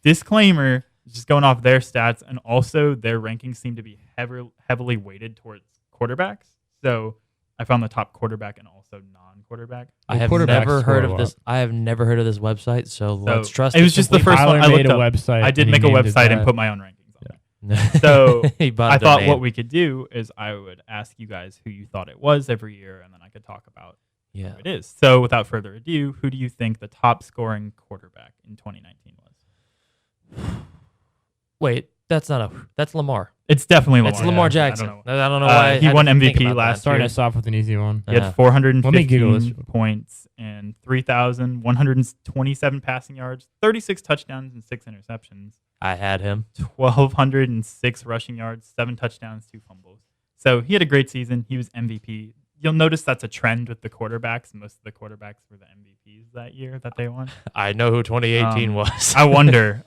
disclaimer, just going off their stats, and also their rankings seem to be heavily weighted towards quarterbacks. So I found the top quarterback and also non-quarterback. I have quarterbacks never score heard a of lot. this. I have never heard of this website. So let's trust. it was just the first Tyler one I made looked a up. website. I did and make a he named it website and that. put my own rankings on it. first. So He bought I a thought domain. what we could do is I would ask you guys who you thought it was every year, and then I could talk about Yeah. who it is. So without further ado, who do you think the top scoring quarterback in 2019 was? Wait, that's Lamar. It's definitely Lamar. It's Lamar I Jackson. don't know. I don't know why. he I won had to think MVP about last that. Starting year. us off with an easy one. He had Uh-huh. 415 points and 3,127 passing yards, 36 touchdowns, and 6 interceptions. I had him. 1,206 rushing yards, 7 touchdowns, 2 fumbles. So he had a great season. He was MVP. You'll notice that's a trend with the quarterbacks. Most of the quarterbacks were the MVPs that year that they won. I know who 2018 was. I wonder.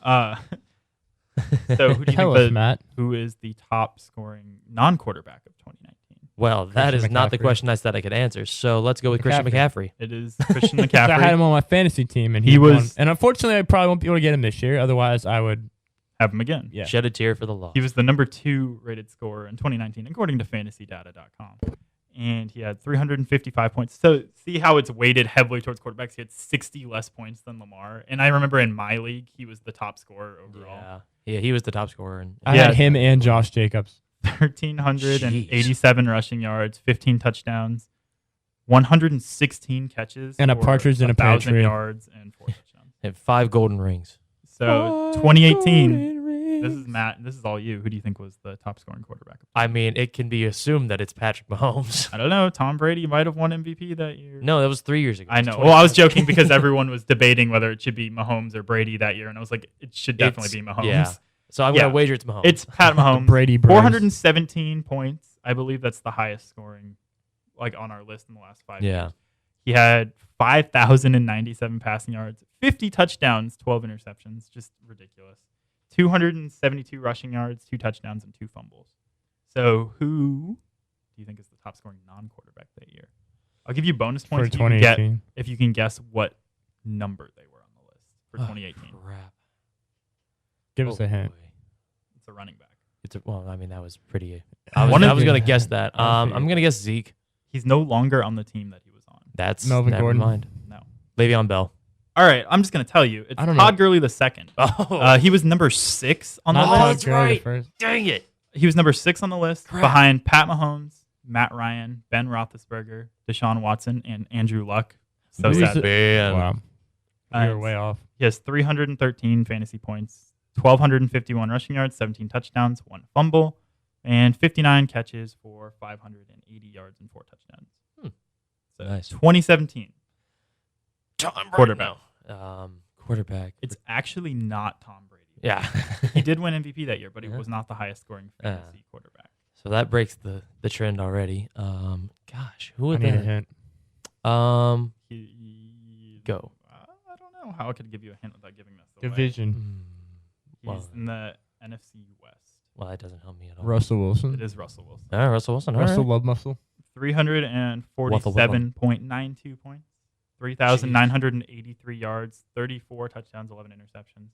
So who do you Tell think us, Matt. who is the top scoring non-quarterback of 2019? Well, that is Christian not the McCaffrey. question I said I could answer. So let's go with Christian McCaffrey. It is Christian So I had him McCaffrey. on my fantasy team, and He he was- won. And unfortunately, I probably won't be able to get him this year. Otherwise, I would. Have him again. Yeah. Shed a tear for the loss. He was the number 2 rated scorer in 2019, according to fantasydata.com. And he had 355 points. So see how it's weighted heavily towards quarterbacks. He had 60 less points than Lamar. And I remember in my league, he was the top scorer overall. Yeah, he was the top scorer. And I Yeah. had him and Josh Jacobs. 1,387 rushing yards, 15 touchdowns, 116 catches, And a for partridge in a pear 1,000 tree. yards and 4 touchdowns. and 5 golden rings. So 2018, this is Matt. This is all you. Who do you think was the top scoring quarterback? I mean, it can be assumed that it's Patrick Mahomes. I don't know. Tom Brady might have won MVP that year. No, that was 3 years ago. I It know. was Well, I was 2017. joking because everyone was debating whether it should be Mahomes or Brady that year, and I was like, it should definitely be Mahomes. Yeah. So I'm Yeah. going to wager it's Mahomes. It's Pat Mahomes. Brady Braves. 417 points. I believe that's the highest scoring, like on our list in the last 5 Yeah. years. He had 5,097 passing yards, 50 touchdowns, 12 interceptions. Just ridiculous. 272 rushing yards, 2 touchdowns, and 2 fumbles. So who do you think is the top scoring non-quarterback that year? I'll give you bonus for points if you can get 2018. if you can guess what number they were on the list for Oh, 2018. crap. Give us Oh, a hint. boy. It's a running back. Well, I mean, that was pretty. One I of was the- going to guess that. I I'm figured. going to guess Zeke. He's no longer on the team that he was on. That's Melvin never Gordon. mind. No. Le'Veon Bell. All right, I'm just gonna tell you. It's I don't Todd know. Gurley the second. Oh, He was number 6 on the Not Oh, list. Todd that's Gurley right. first. dang it. He was number 6 on the list Crap. behind Pat Mahomes, Matt Ryan, Ben Roethlisberger, Deshaun Watson, and Andrew Luck. So Who's sad. the- Man. Wow. Uh, You're way off. He has 313 fantasy points, 1,251 rushing yards, 17 touchdowns, 1 fumble, and 59 catches for 580 yards and 4 touchdowns. So Nice. 2017. Tom Brady. Quarterback. No. Quarterback. It's actually not Tom Brady. Yeah. He did win MVP that year, but he Yeah. was not the highest scoring fantasy quarterback. So that breaks the trend already. Gosh, who I would need a that? hint. Go. I don't know how I could give you a hint without giving this away. Division. He's Well, in the NFC West. well, that doesn't help me at all. Russell It Wilson. is Russell Wilson. All right, Russell Wilson. All Russell right. Love Muscle. 347.92 points, 3,983 yards, 34 touchdowns, 11 interceptions,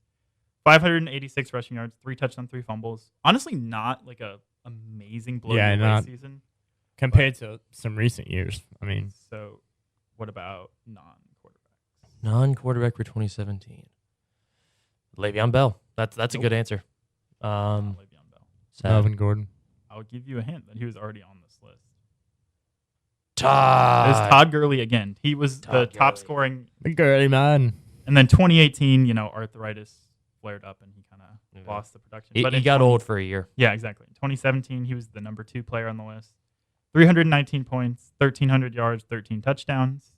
586 rushing yards, 3 touchdowns, 3 fumbles. Honestly, not like a amazing blow Yeah, away not- season. Compared to some recent years. I mean, So, what about non-quarterbacks? Non-quarterback for 2017. Le'Veon Bell. That's a Nope. good answer. Not Le'Veon Bell. Sad. Melvin Gordon. I'll give you a hint that he was already on this list. It Todd. was Todd Gurley again. He was the Todd top Gurley. scoring. The girly man. And then 2018, arthritis flared up and he kind of Yeah. lost the production. He, But he in got 20 old for a year. Yeah, exactly. 2017, he was the number 2 player on the list. 319 points, 1,300 yards, 13 touchdowns,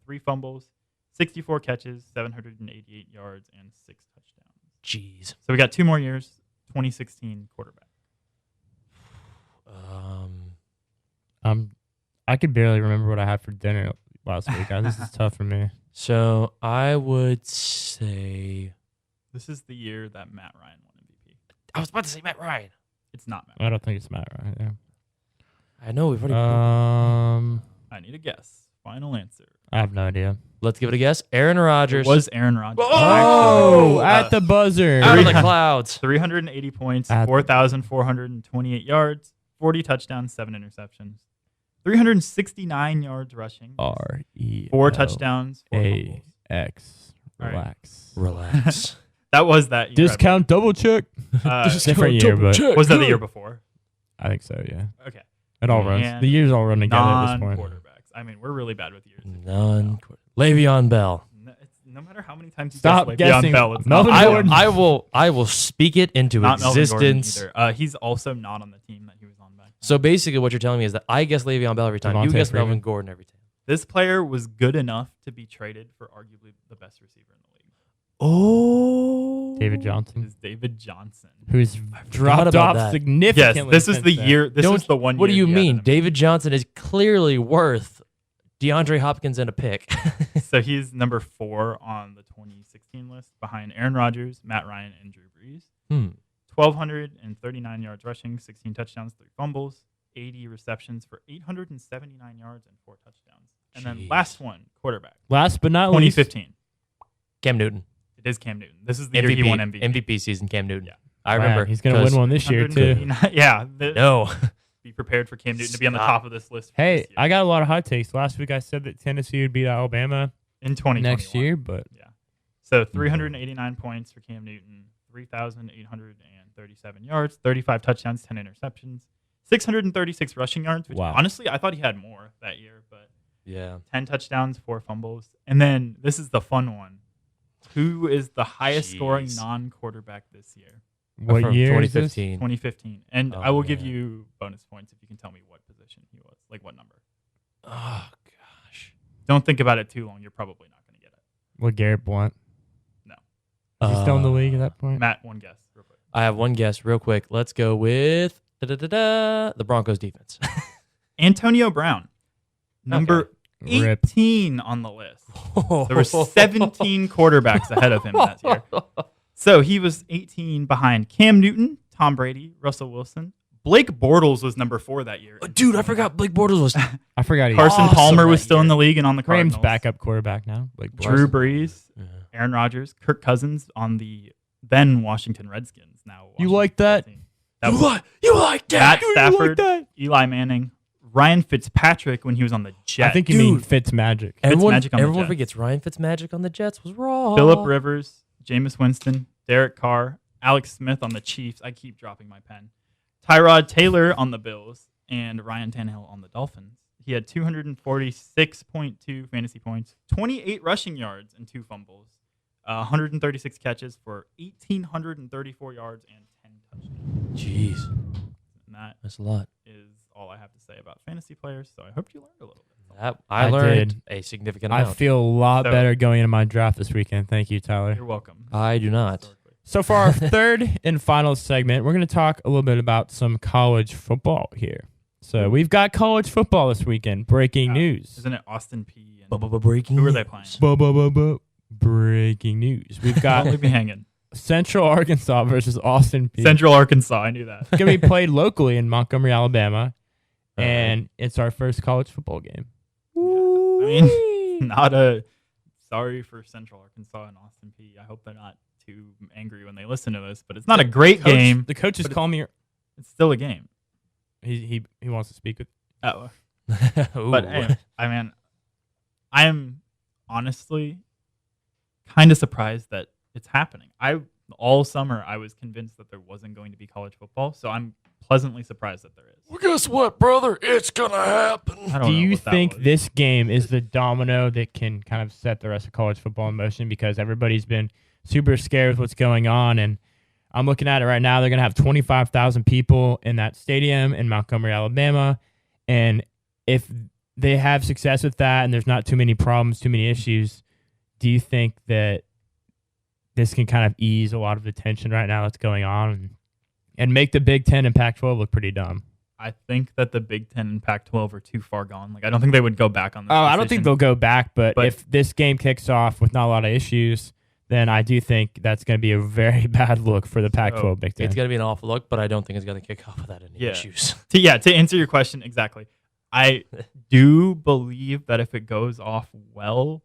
3 fumbles, 64 catches, 788 yards, and 6 touchdowns. Jeez. So we got 2 more years. 2016 quarterback. I could barely remember what I had for dinner last week. This is tough for me. So I would say This is the year that Matt Ryan won MVP. I was about to say Matt Ryan. It's not Matt. I don't think it's Matt Ryan. Yeah. I know we've already. I need a guess. Final answer. I have no idea. Let's give it a guess. Aaron Rodgers. It was Aaron Rodgers. Oh! At the buzzer. out of the 300 clouds. 380 points, At- 4,428 yards, 40 touchdowns, 7 interceptions, 369 yards rushing, R-E. 4 touchdowns, 4 fumbles. A-X. All right. Relax. Relax. That was that year. Discount double check. I believe. Different year, but Was that the year before? I think so, yeah. Okay. It all runs. And The years all run together at this point. Non-quarterbacks. I mean, we're really bad with years. None. Le'Veon Bell. No matter how many times you Stop guess Le'Veon guessing. Bell, it's Melvin not Gordon. I will speak it into not Melvin Gordon existence. either. He's also not on the team that he was on back then. So basically, what you're telling me is that I guess Le'Veon Bell every time. You Devontae guess Freeman. Melvin Gordon every time. This player was good enough to be traded for arguably the best receiver in the league. Oh, David It Johnson, is David Johnson. who's forgot dropped about off that. significantly. Yes, this is since the then. year. This is the one. What do year you he had mean? an David Johnson is clearly worth DeAndre Hopkins and a pick. So he's number 4 on the 2016 list, behind Aaron Rodgers, Matt Ryan, and Drew Brees. 1,239 yards rushing, 16 touchdowns, 3 fumbles, 80 receptions for 879 yards and 4 touchdowns. And then Jeez. last one, quarterback, Last but not least, 2015. Cam Newton. It is Cam Newton. This is the year he won MVP. MVP season. Cam Newton. Yeah. I wow, remember. he's going to 'cause- win one this year too. 159 Yeah. No. Be prepared for Cam Newton to be on the Stop. top of this list. For Hey, this year. I got a lot of hot takes. Last week I said that Tennessee would beat Alabama in 2021. next year, but Yeah. So 389 points for Cam Newton, 3,837 yards, 35 touchdowns, 10 interceptions, 636 rushing yards, which Wow. honestly I thought he had more that year, but Yeah. 10 touchdowns, 4 fumbles. And then this is the fun one. Who is the highest scoring Jeez. non-quarterback this year? what From year is this? 2015. 2015. And Oh, I will give man. you bonus points if you can tell me what position he was, like what number. Oh gosh. Don't think about it too long. You're probably not going to get it. What, Garrett Blunt? No. Is he still in the league at that point? Matt, one guess real quick. I have one guess, real quick. Let's go with the Broncos defense. Antonio Brown. Number Rip. 18 on the list. There were 17 quarterbacks ahead of him that year. So he was 18 behind Cam Newton, Tom Brady, Russell Wilson. Blake Bortles was number 4 that year. Dude, I forgot Blake Bortles was. I forgot he Carson awesome Palmer that was still in year. the league and on the Rams Cardinals. backup quarterback now. Like Drew Brees, Yeah. Aaron Rodgers, Kirk Cousins on the then Washington Redskins. Now You Washington like that? team. That was You like Matt You like Stafford, that? Eli Manning, Ryan Fitzpatrick when he was on the Jets. I think you mean Fitzmagic. Everyone, Fitzmagic on the everyone Jets. forgets Ryan Fitzmagic on the Jets was raw. Phillip Rivers, Jameis Winston, Derek Carr, Alex Smith on the Chiefs. I keep dropping my pen. Tyrod Taylor on the Bills, and Ryan Tannehill on the Dolphins. He had 246.2 fantasy points, 28 rushing yards, and 2 fumbles, 136 catches for 1,834 yards and 10 touchdowns. Jeez, And that's a lot. is all I have to say about fantasy players. So I hope you learned a little bit. I I learned did. a significant I amount. feel a lot So- better going into my draft this weekend. Thank you, Tyler. You're welcome. I do not. Historically. So for our third and final segment, we're going to talk a little bit about some college football here. So we've got college football this weekend. Breaking news. Isn't it Austin P? And Breaking. who are they playing? Breaking news. We've Don't got leave me hanging. Central Arkansas versus Austin P. Central Arkansas. I knew that. It's going to be played locally in Montgomery, Alabama, All right. and it's our first college football game. I mean, not a sorry for Central Arkansas and Austin P. I hope they're not too angry when they listen to this, but it's not a great game. The coach is but calling me. It's still a game. He wants to speak with. Oh, Ooh. but hey, I mean, I'm honestly kind of surprised that it's happening. All summer I was convinced that there wasn't going to be college football, so I'm pleasantly surprised that there is. Well, guess what, brother? It's gonna happen. I don't Do know you what that think was. this game is the domino that can kind of set the rest of college football in motion? Because everybody's been super scared with what's going on, and I'm looking at it right now. They're going to have 25,000 people in that stadium in Montgomery, Alabama, and if they have success with that and there's not too many problems, too many issues, do you think that this can kind of ease a lot of the tension right now that's going on and make the Big Ten and Pac-12 look pretty dumb? I think that the Big Ten and Pac-12 are too far gone. Like, I don't think they would go back on this. Oh, I don't think decision. they'll go back, but But- if this game kicks off with not a lot of issues, then I do think that's going to be a very bad look for the Pac-12 Big Ten. It's gonna be an awful look, but I don't think it's gonna kick off without any Yeah. issues. To answer your question exactly, I do believe that if it goes off well,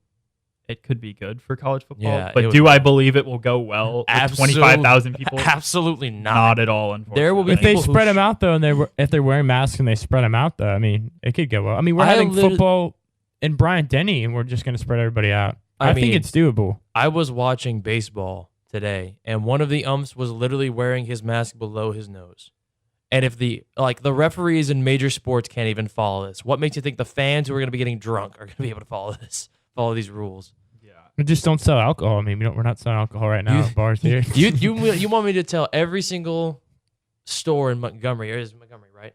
it could be good for college football. Yeah, it but would- do I believe it will go well with 25,000 people? Absolutely not. Not at all, unfortunately. There will be if they people who spread them out though, and if they're wearing masks and they spread them out though, I mean, it could go well. I mean, we're I having literally- football in Bryant-Denny, and we're just going to spread everybody out. I think mean, it's doable. I was watching baseball today, and one of the umps was literally wearing his mask below his nose. And if the referees in major sports can't even follow this, what makes you think the fans who are going to be getting drunk are going to be able to follow these rules? Yeah. We just don't sell alcohol. I mean, we're not selling alcohol right now at bars here. You want me to tell every single store in Montgomery? Or is it Montgomery, right?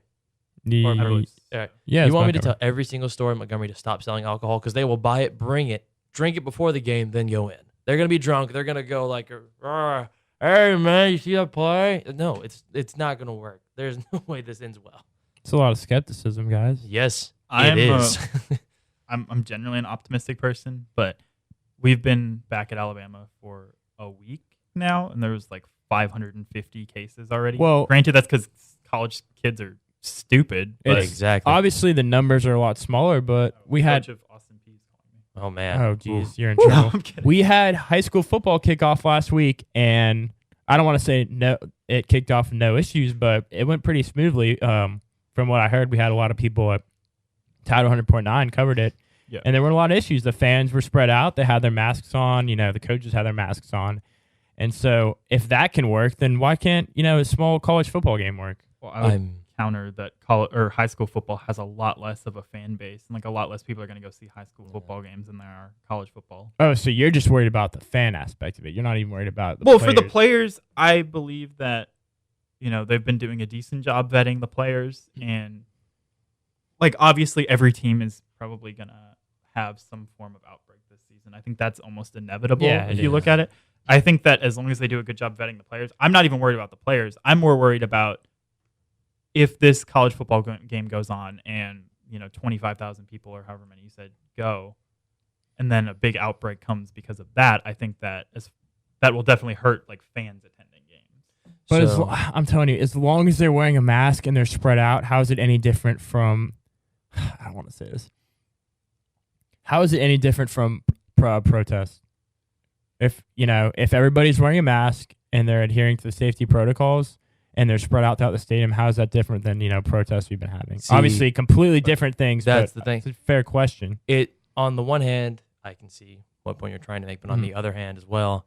The- Or- I believe yeah, you it's want me to Montgomery. tell every single store in Montgomery to stop selling alcohol because they will buy it, bring it, drink it before the game, then go in. They're gonna be drunk. They're gonna go like, "Rah, "Hey man, you see that play?" No, it's not gonna work. There's no way this ends well. It's a lot of skepticism, guys. Yes, I'm, it is. I'm generally an optimistic person, but we've been back at Alabama for a week now, and there was like 550 cases already. Well- granted, that's because college kids are stupid. But exactly. Obviously, the numbers are a lot smaller, but we had. coach of Austin P is calling me. Oh man. Oh, geez, Ooh. you're in No, trouble. I'm kidding. We had high school football kickoff last week, and I don't want to say no, it kicked off no issues, but it went pretty smoothly. From what I heard, we had a lot of people at Title 100.9 covered it, Yeah. and there were a lot of issues. The fans were spread out; they had their masks on. The coaches had their masks on, and so if that can work, then why can't a small college football game work? Well, I would I'm counter that college or high school football has a lot less of a fan base, and like a lot less people are going to go see high school football games than there are college football. Oh, so you're just worried about the fan aspect of it. You're not even worried about the Well, players. for the players, I believe that they've been doing a decent job vetting the players, and like obviously every team is probably going to have some form of outbreak this season. I think that's almost inevitable Yeah, if it you is. look at it. I think that as long as they do a good job vetting the players, I'm not even worried about the players. I'm more worried about if this college football game goes on and 25,000 people or however many you said go, and then a big outbreak comes because of that. I think that that will definitely hurt like fans attending games. But so, I'm telling you, as long as they're wearing a mask and they're spread out, how is it any different from? I don't want to say this. How is it any different from protest? If everybody's wearing a mask and they're adhering to the safety protocols and they're spread out throughout the stadium, how is that different than protests we've been having? See, Obviously, completely different things. that's but the thing. It's a fair question. it on the one hand, I can see what point you're trying to make, but on the other hand as well,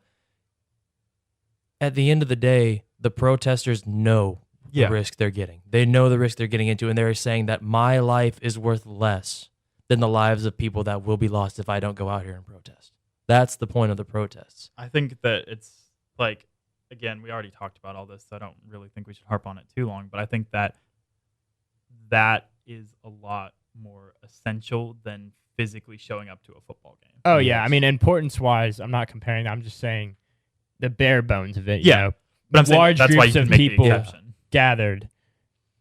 at the end of the day, the protesters know the risk they're getting. They know the risk they're getting into, and they're saying that my life is worth less than the lives of people that will be lost if I don't go out here and protest. That's the point of the protests. I think that it's like, again, we already talked about all this, so I don't really think we should harp on it too long, but I think that is a lot more essential than physically showing up to a football game. Oh, yeah. Yes. I mean, importance-wise, I'm not comparing. I'm just saying the bare bones of it. Yeah. You know, But I'm saying large that's why groups you of can make the people exception. gathered.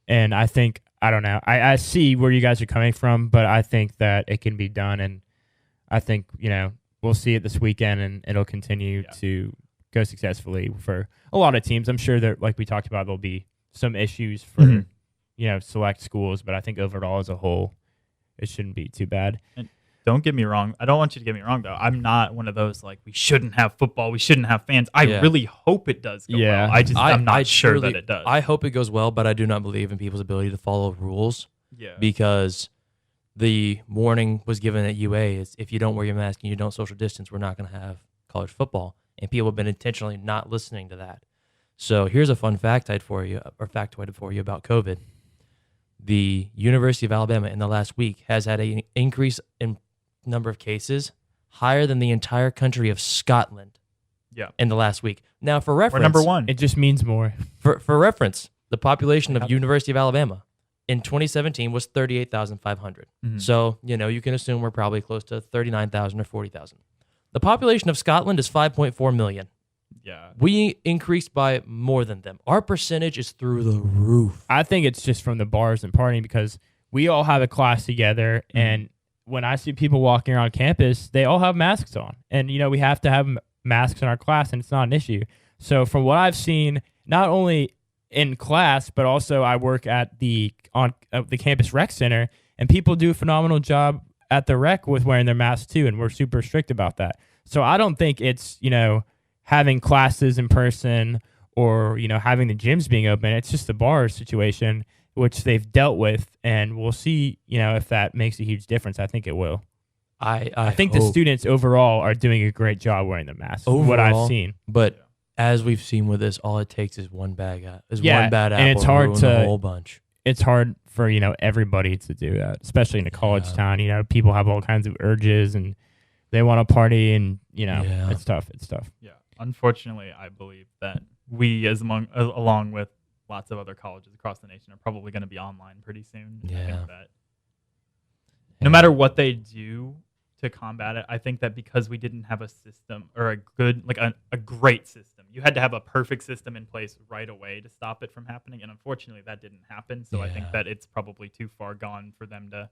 And I think, I don't know. I see where you guys are coming from, but I think that it can be done. And I think, we'll see it this weekend, and it'll continue to go successfully for a lot of teams. I'm sure that, like we talked about, there'll be some issues for, select schools, but I think overall as a whole, it shouldn't be too bad. And don't get me wrong. I don't want you to get me wrong, though. I'm not one of those, like, we shouldn't have football. We shouldn't have fans. I really hope it does go well. I'm not sure that it does. I hope it goes well, but I do not believe in people's ability to follow rules. Yeah. Because the warning was given at UA is if you don't wear your mask and you don't social distance, we're not going to have college football. And people have been intentionally not listening to that. So here's a fun factoid for you about COVID. The University of Alabama in the last week has had an increase in number of cases higher than the entire country of Scotland in the last week. Now, for reference, we're number one. It just means more. For reference, the population of University of Alabama in 2017 was 38,500. Mm-hmm. So, you can assume we're probably close to 39,000 or 40,000. The population of Scotland is 5.4 million. Yeah. We increased by more than them. Our percentage is through the roof. I think it's just from the bars and partying because we all have a class together, and when I see people walking around campus, they all have masks on. And, we have to have masks in our class, and it's not an issue. So from what I've seen, not only in class, but also I work at the campus rec center, and people do a phenomenal job at the rec with wearing their masks too, and we're super strict about that. So I don't think it's, having classes in person or, having the gyms being open. It's just the bar situation, which they've dealt with, and we'll see, if that makes a huge difference. I think it will. I think hope. the students overall are doing a great job wearing their masks. What I've Overall, seen. But as we've seen with this, all it takes is one bad apple. and it's hard ruin to- the whole bunch. It's hard for, everybody to do that, especially in a college town. People have all kinds of urges and they want to party, and, it's tough. It's tough. Yeah. Unfortunately, I believe that we, along with lots of other colleges across the nation, are probably going to be online pretty soon. I Yeah. think that no matter what they do to combat it, I think that because we didn't have a system or a good, like a great system, you had to have a perfect system in place right away to stop it from happening. And unfortunately, that didn't happen. So I think that it's probably too far gone for them to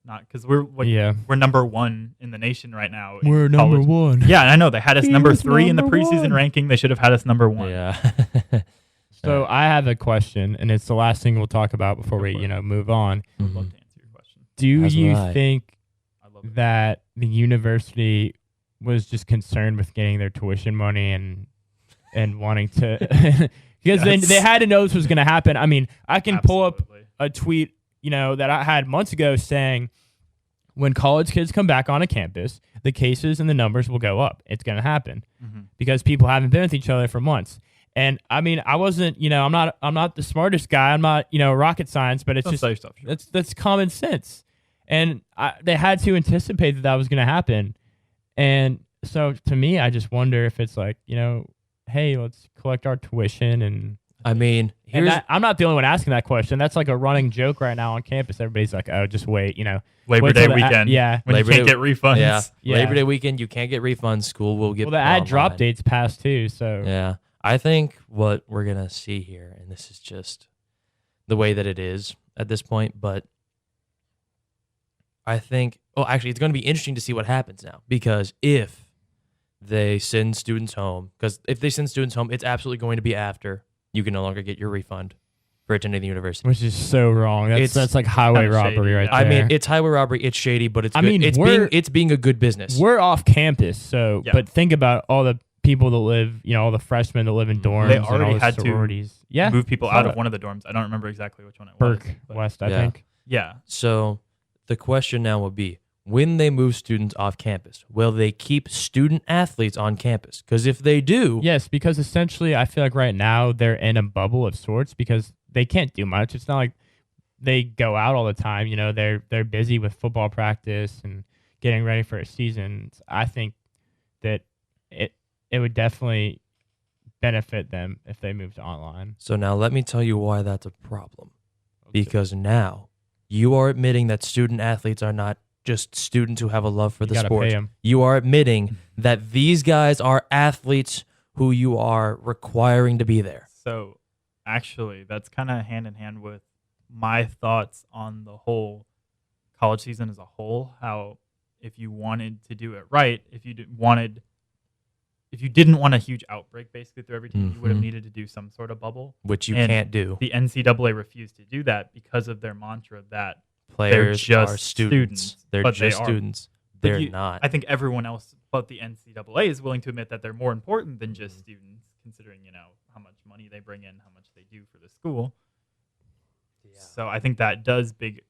not, because we're number one in the nation right now. in We're number college. one. Yeah, I know. They had us number was 3 in the number preseason one. ranking. They should have had us number 1. Yeah. So I have a question, and it's the last thing we'll talk about before Go we, for it. move on. I'd love to answer your question. Do As you would I. think I love it. that the university was just concerned with getting their tuition money and wanting to because they had to know this was going to happen? I mean, I can pull up Absolutely. a tweet, that I had months ago saying when college kids come back on a campus, the cases and the numbers will go up. It's going to happen because people haven't been with each other for months. And I mean, I wasn't, I'm not the smartest guy. I'm not, rocket science, but it's Don't just sell yourself short. that's common sense. And they had to anticipate that was going to happen. And so to me, I just wonder if it's like, hey, let's collect our tuition. And I mean, I'm not the only one asking that question. That's like a running joke right now on campus. Everybody's like, oh, just wait, Labor wait Day till the weekend. yeah. When Labor you can't Day- get refunds. Yeah. Labor Day weekend, you can't get refunds. School will get. Well, the ad drop online. dates passed too. So Yeah. I think what we're going to see here, and this is just the way that it is at this point, but I think, actually, it's going to be interesting to see what happens now, because if they send students home, it's absolutely going to be after you can no longer get your refund for attending the university. which is so wrong. It's That's like highway kinda robbery shady, right yeah. there. I mean, it's highway robbery. It's shady, but it's I good. mean, it's being a good business. we're off campus, so Yeah. but think about all the people that live, all the freshmen that live in dorms They and all already the had to sororities. Yeah, Move people saw out of that. one of the dorms. I don't remember exactly which one it was. Burke but West, I Yeah. think. Yeah. So the question now will be, when they move students off campus, will they keep student athletes on campus? Because if they do, Yes, because essentially I feel like right now they're in a bubble of sorts because they can't do much. It's not like they go out all the time. You know, they're busy with football practice and getting ready for a season. I think that it would definitely benefit them if they moved to online. So now let me tell you why that's a problem. Because now you are admitting that student athletes are not just students who have a love for You the gotta sport. pay 'em. You are admitting that these guys are athletes who you are requiring to be there. So actually, that's kind of hand in hand with my thoughts on the whole college season as a whole. How if you wanted to do it right, if you didn't want a huge outbreak basically through every team, you would have Mhm. needed to do some sort of bubble. Which you And can't do. The NCAA refused to do that because of their mantra that Players just are students. They're but they just are. students. but They're you- not. I think everyone else but the NCAA is willing to admit that they're more important than Mm-hmm. just students, considering how much money they bring in, how much they do for the school. So I think that does big.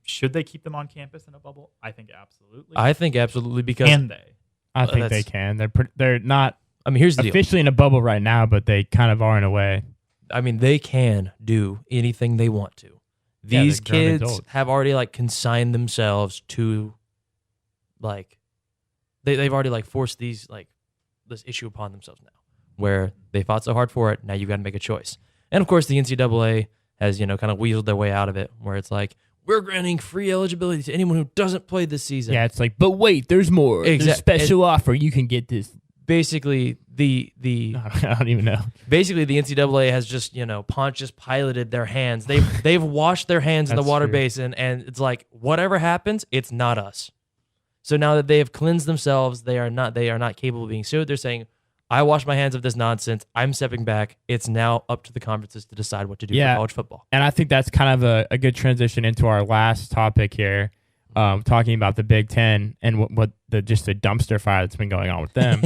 Should they keep them on campus in a bubble? I think absolutely. I think absolutely because Can they? I think they that's- can. They're not I mean here's the deal. officially in a bubble right now, but they kind of are in a way. I mean, they can do anything they want to. Yeah, These they're grown kids adults. have already like consigned themselves to like they've already like forced this issue upon themselves now, where they fought so hard for it. Now you got to make a choice. And of course, the NCAA has kind of weaseled their way out of it, where it's like we're granting free eligibility to anyone who doesn't play this season. Yeah, it's like, but wait, there's more. There's a special offer. You can get this. Basically, the I don't even know. basically the NCAA has just Pontius piloted their hands. They've washed their hands in the That's water true. basin, and it's like whatever happens, it's not us. So now that they have cleansed themselves, they are not capable of being sued. They're saying, I wash my hands of this nonsense. I'm stepping back. It's now up to the conferences to decide what to do Yeah. for college football. And I think that's kind of a good transition into our last topic here, talking about the Big Ten and what the dumpster fire that's been going on with them.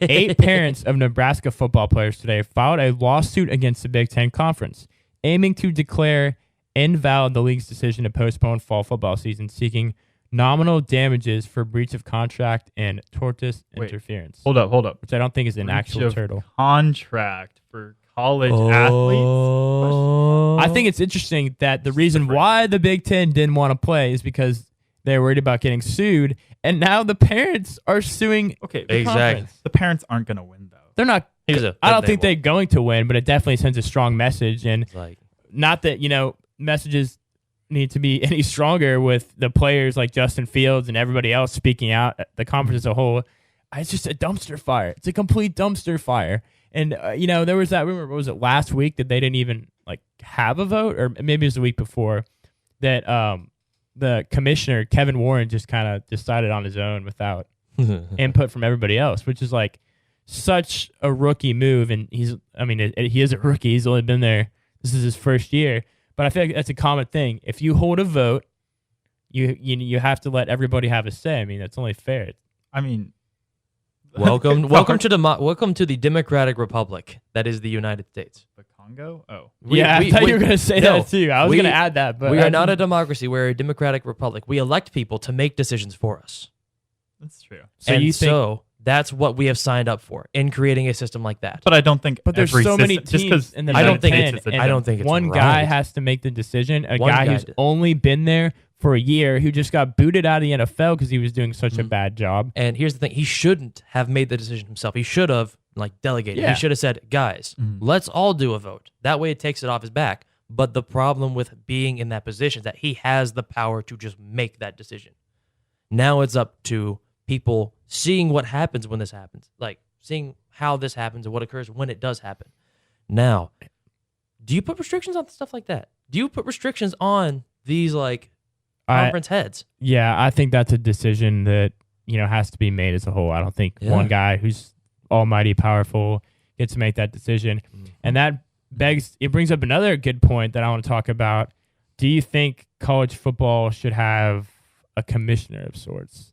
8 parents of Nebraska football players today filed a lawsuit against the Big Ten Conference, aiming to declare invalid the league's decision to postpone fall football season, seeking nominal damages for breach of contract and tortious Wait, interference. Hold up. Which I don't think is an Breach actual of turtle. Contract for college Oh. athletes. I think it's interesting that the reason why the Big Ten didn't want to play is because they're worried about getting sued, and now the parents are suing. Okay, the Exactly. conference. the parents aren't going to win though. They're not. I don't think they they're going to win, but it definitely sends a strong message. And like not that messages need to be any stronger with the players like Justin Fields and everybody else speaking out. The conference as a whole, it's just a dumpster fire. It's a complete dumpster fire. And there was that rumor. What was it last week that they didn't even have a vote, or maybe it was the week before that the commissioner Kevin Warren just kind of decided on his own without input from everybody else, which is like such a rookie move. And he is a rookie. He's only been there. This is his first year. But I feel like that's a common thing. If you hold a vote, you have to let everybody have a say. I mean, that's only fair. I mean, welcome to the Democratic Republic that is the United States. the Congo. Oh, I thought you were going to say no, that too. I was we- going to add that, but We are not a democracy. We're a democratic republic. We elect people to make decisions for us. that's true. So and you think? so that's what we have signed up for in creating a system like that. But I don't think. But there's every so many system, just teams 'cause in the I don't Big think Ten, it's a and I don't think it's one guy right. has to make the decision. A One guy guy who's did. only been there for a year, who just got booted out of the NFL because he was doing such a bad job. And here's the thing: he shouldn't have made the decision himself. He should have delegated. Yeah. He should have said, "Guys, let's all do a vote." That way, it takes it off his back. But the problem with being in that position is that he has the power to just make that decision. Now it's up to people seeing what happens when this happens, seeing how this happens and what occurs when it does happen. Now, do you put restrictions on stuff like that? Do you put restrictions on these conference heads? Yeah, I think that's a decision that has to be made as a whole. I don't think one guy who's almighty powerful gets to make that decision. And that brings up another good point that I want to talk about. Do you think college football should have a commissioner of sorts?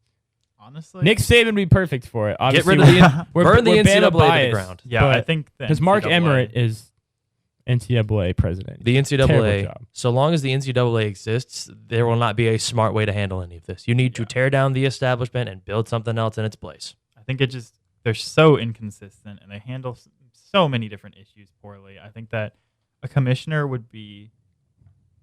Honestly, Nick Saban would be perfect for it. Get Obviously, rid of the burn the we're Bama NCAA to the biased, ground. Yeah, I but- think the because Mark NCAA Emmert is NCAA president. The Terrible NCAA, job. so long as the NCAA exists, there will not be a smart way to handle any of this. You need to tear down the establishment and build something else in its place. I think they're so inconsistent and they handle so many different issues poorly. I think that a commissioner would be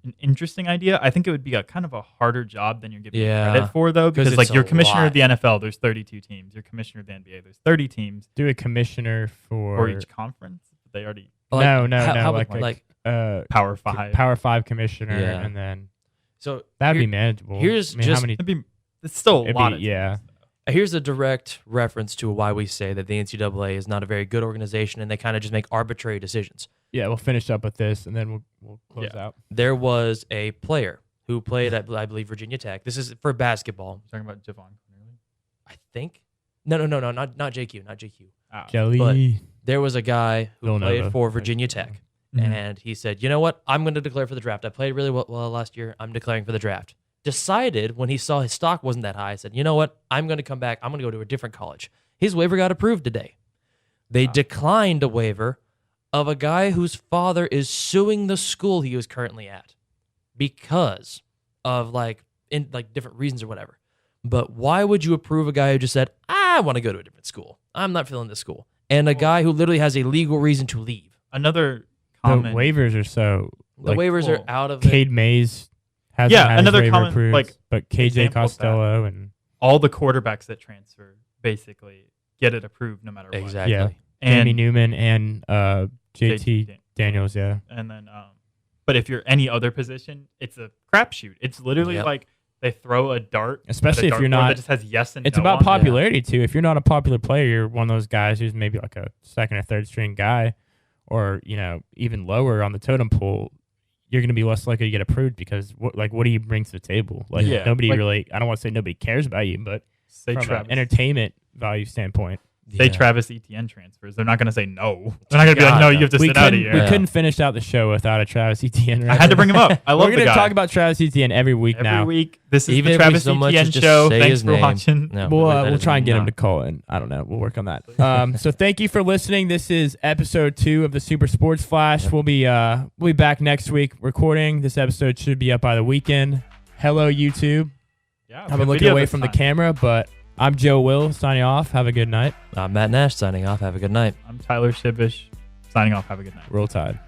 an interesting idea. I think it would be a kind of a harder job than you're giving credit for, though, 'Cause because like it's you're a commissioner lot. of the NFL, there's 32 teams. You're commissioner of the NBA, there's 30 teams Do a commissioner for each conference. They already Like, no, how like would- like Power 5. Power 5 commissioner, Yeah. and then so that'd be here- manageable. here's I mean, just- how many? It's still a It'd lot be- of yeah. teams. Here's a direct reference to why we say that the NCAA is not a very good organization and they kind of just make arbitrary decisions. Yeah, we'll finish up with this, and then we'll close out. There was a player who played at, I believe, Virginia Tech. This is for basketball, Talking about Javon Cornelli. I think. No, not JQ, not JQ. Oh. Jelly. But- There was a guy who Villanova. played for Virginia Tech, Mhm. and he said, "You know what? I'm going to declare for the draft. I played really well last year. I'm declaring for the draft." Decided when he saw his stock wasn't that high, said, "You know what? I'm going to come back. I'm going to go to a different college." His waiver got approved today. They declined a waiver of a guy whose father is suing the school he was currently at because of different reasons or whatever. But why would you approve a guy who just said, "I want to go to a different school. I'm not feeling this school," and a guy who literally has a legal reason to leave? Another The common waivers are so. The Like, waivers are cool. out of it. Cade Mays hasn't Yeah, had his another waiver common, approved, like, but KJ example of that. Costello and all the quarterbacks that transfer basically get it approved no matter what. Exactly. Yeah. And Jamie Newman and JT Dan- Daniels. Yeah, And then, but if you're any other position, it's a crapshoot. It's literally Yep. like they throw a dart, Especially at a if you're dartboard not- that just has yes and it's no about on it. popularity too. If you're not a popular player, you're one of those guys who's maybe like a second or third string guy, or even lower on the totem pole. You're going to be less likely to get approved because what do you bring to the table? Like Yeah, nobody like- really. I don't want to say nobody cares about you, but Say from Travis, an entertainment value standpoint, say Yeah. Travis Etienne transfers. They're not going to say no. They're not going to be like, God, no, no. you have to we sit out of couldn't here. we Yeah. couldn't finish out the show without a Travis Etienne. I had to bring him up. I love We're the going to guy. talk about Travis Etienne every week Every now. week. This is Even the if we Travis so much Etienne as just show. say Thanks his for name. watching. No, We'll that is try and get him not- to call in. I don't know. We'll work on that. So thank you for listening. This is episode 2 of the Super Sports Flash. We'll be back next week recording. This episode should be up by the weekend. Hello, YouTube. Yeah, I've been looking away from the camera, but I'm Joe Will signing off. Have a good night. I'm Matt Nash signing off. Have a good night. I'm Tyler Shibish signing off. Have a good night. Roll Tide.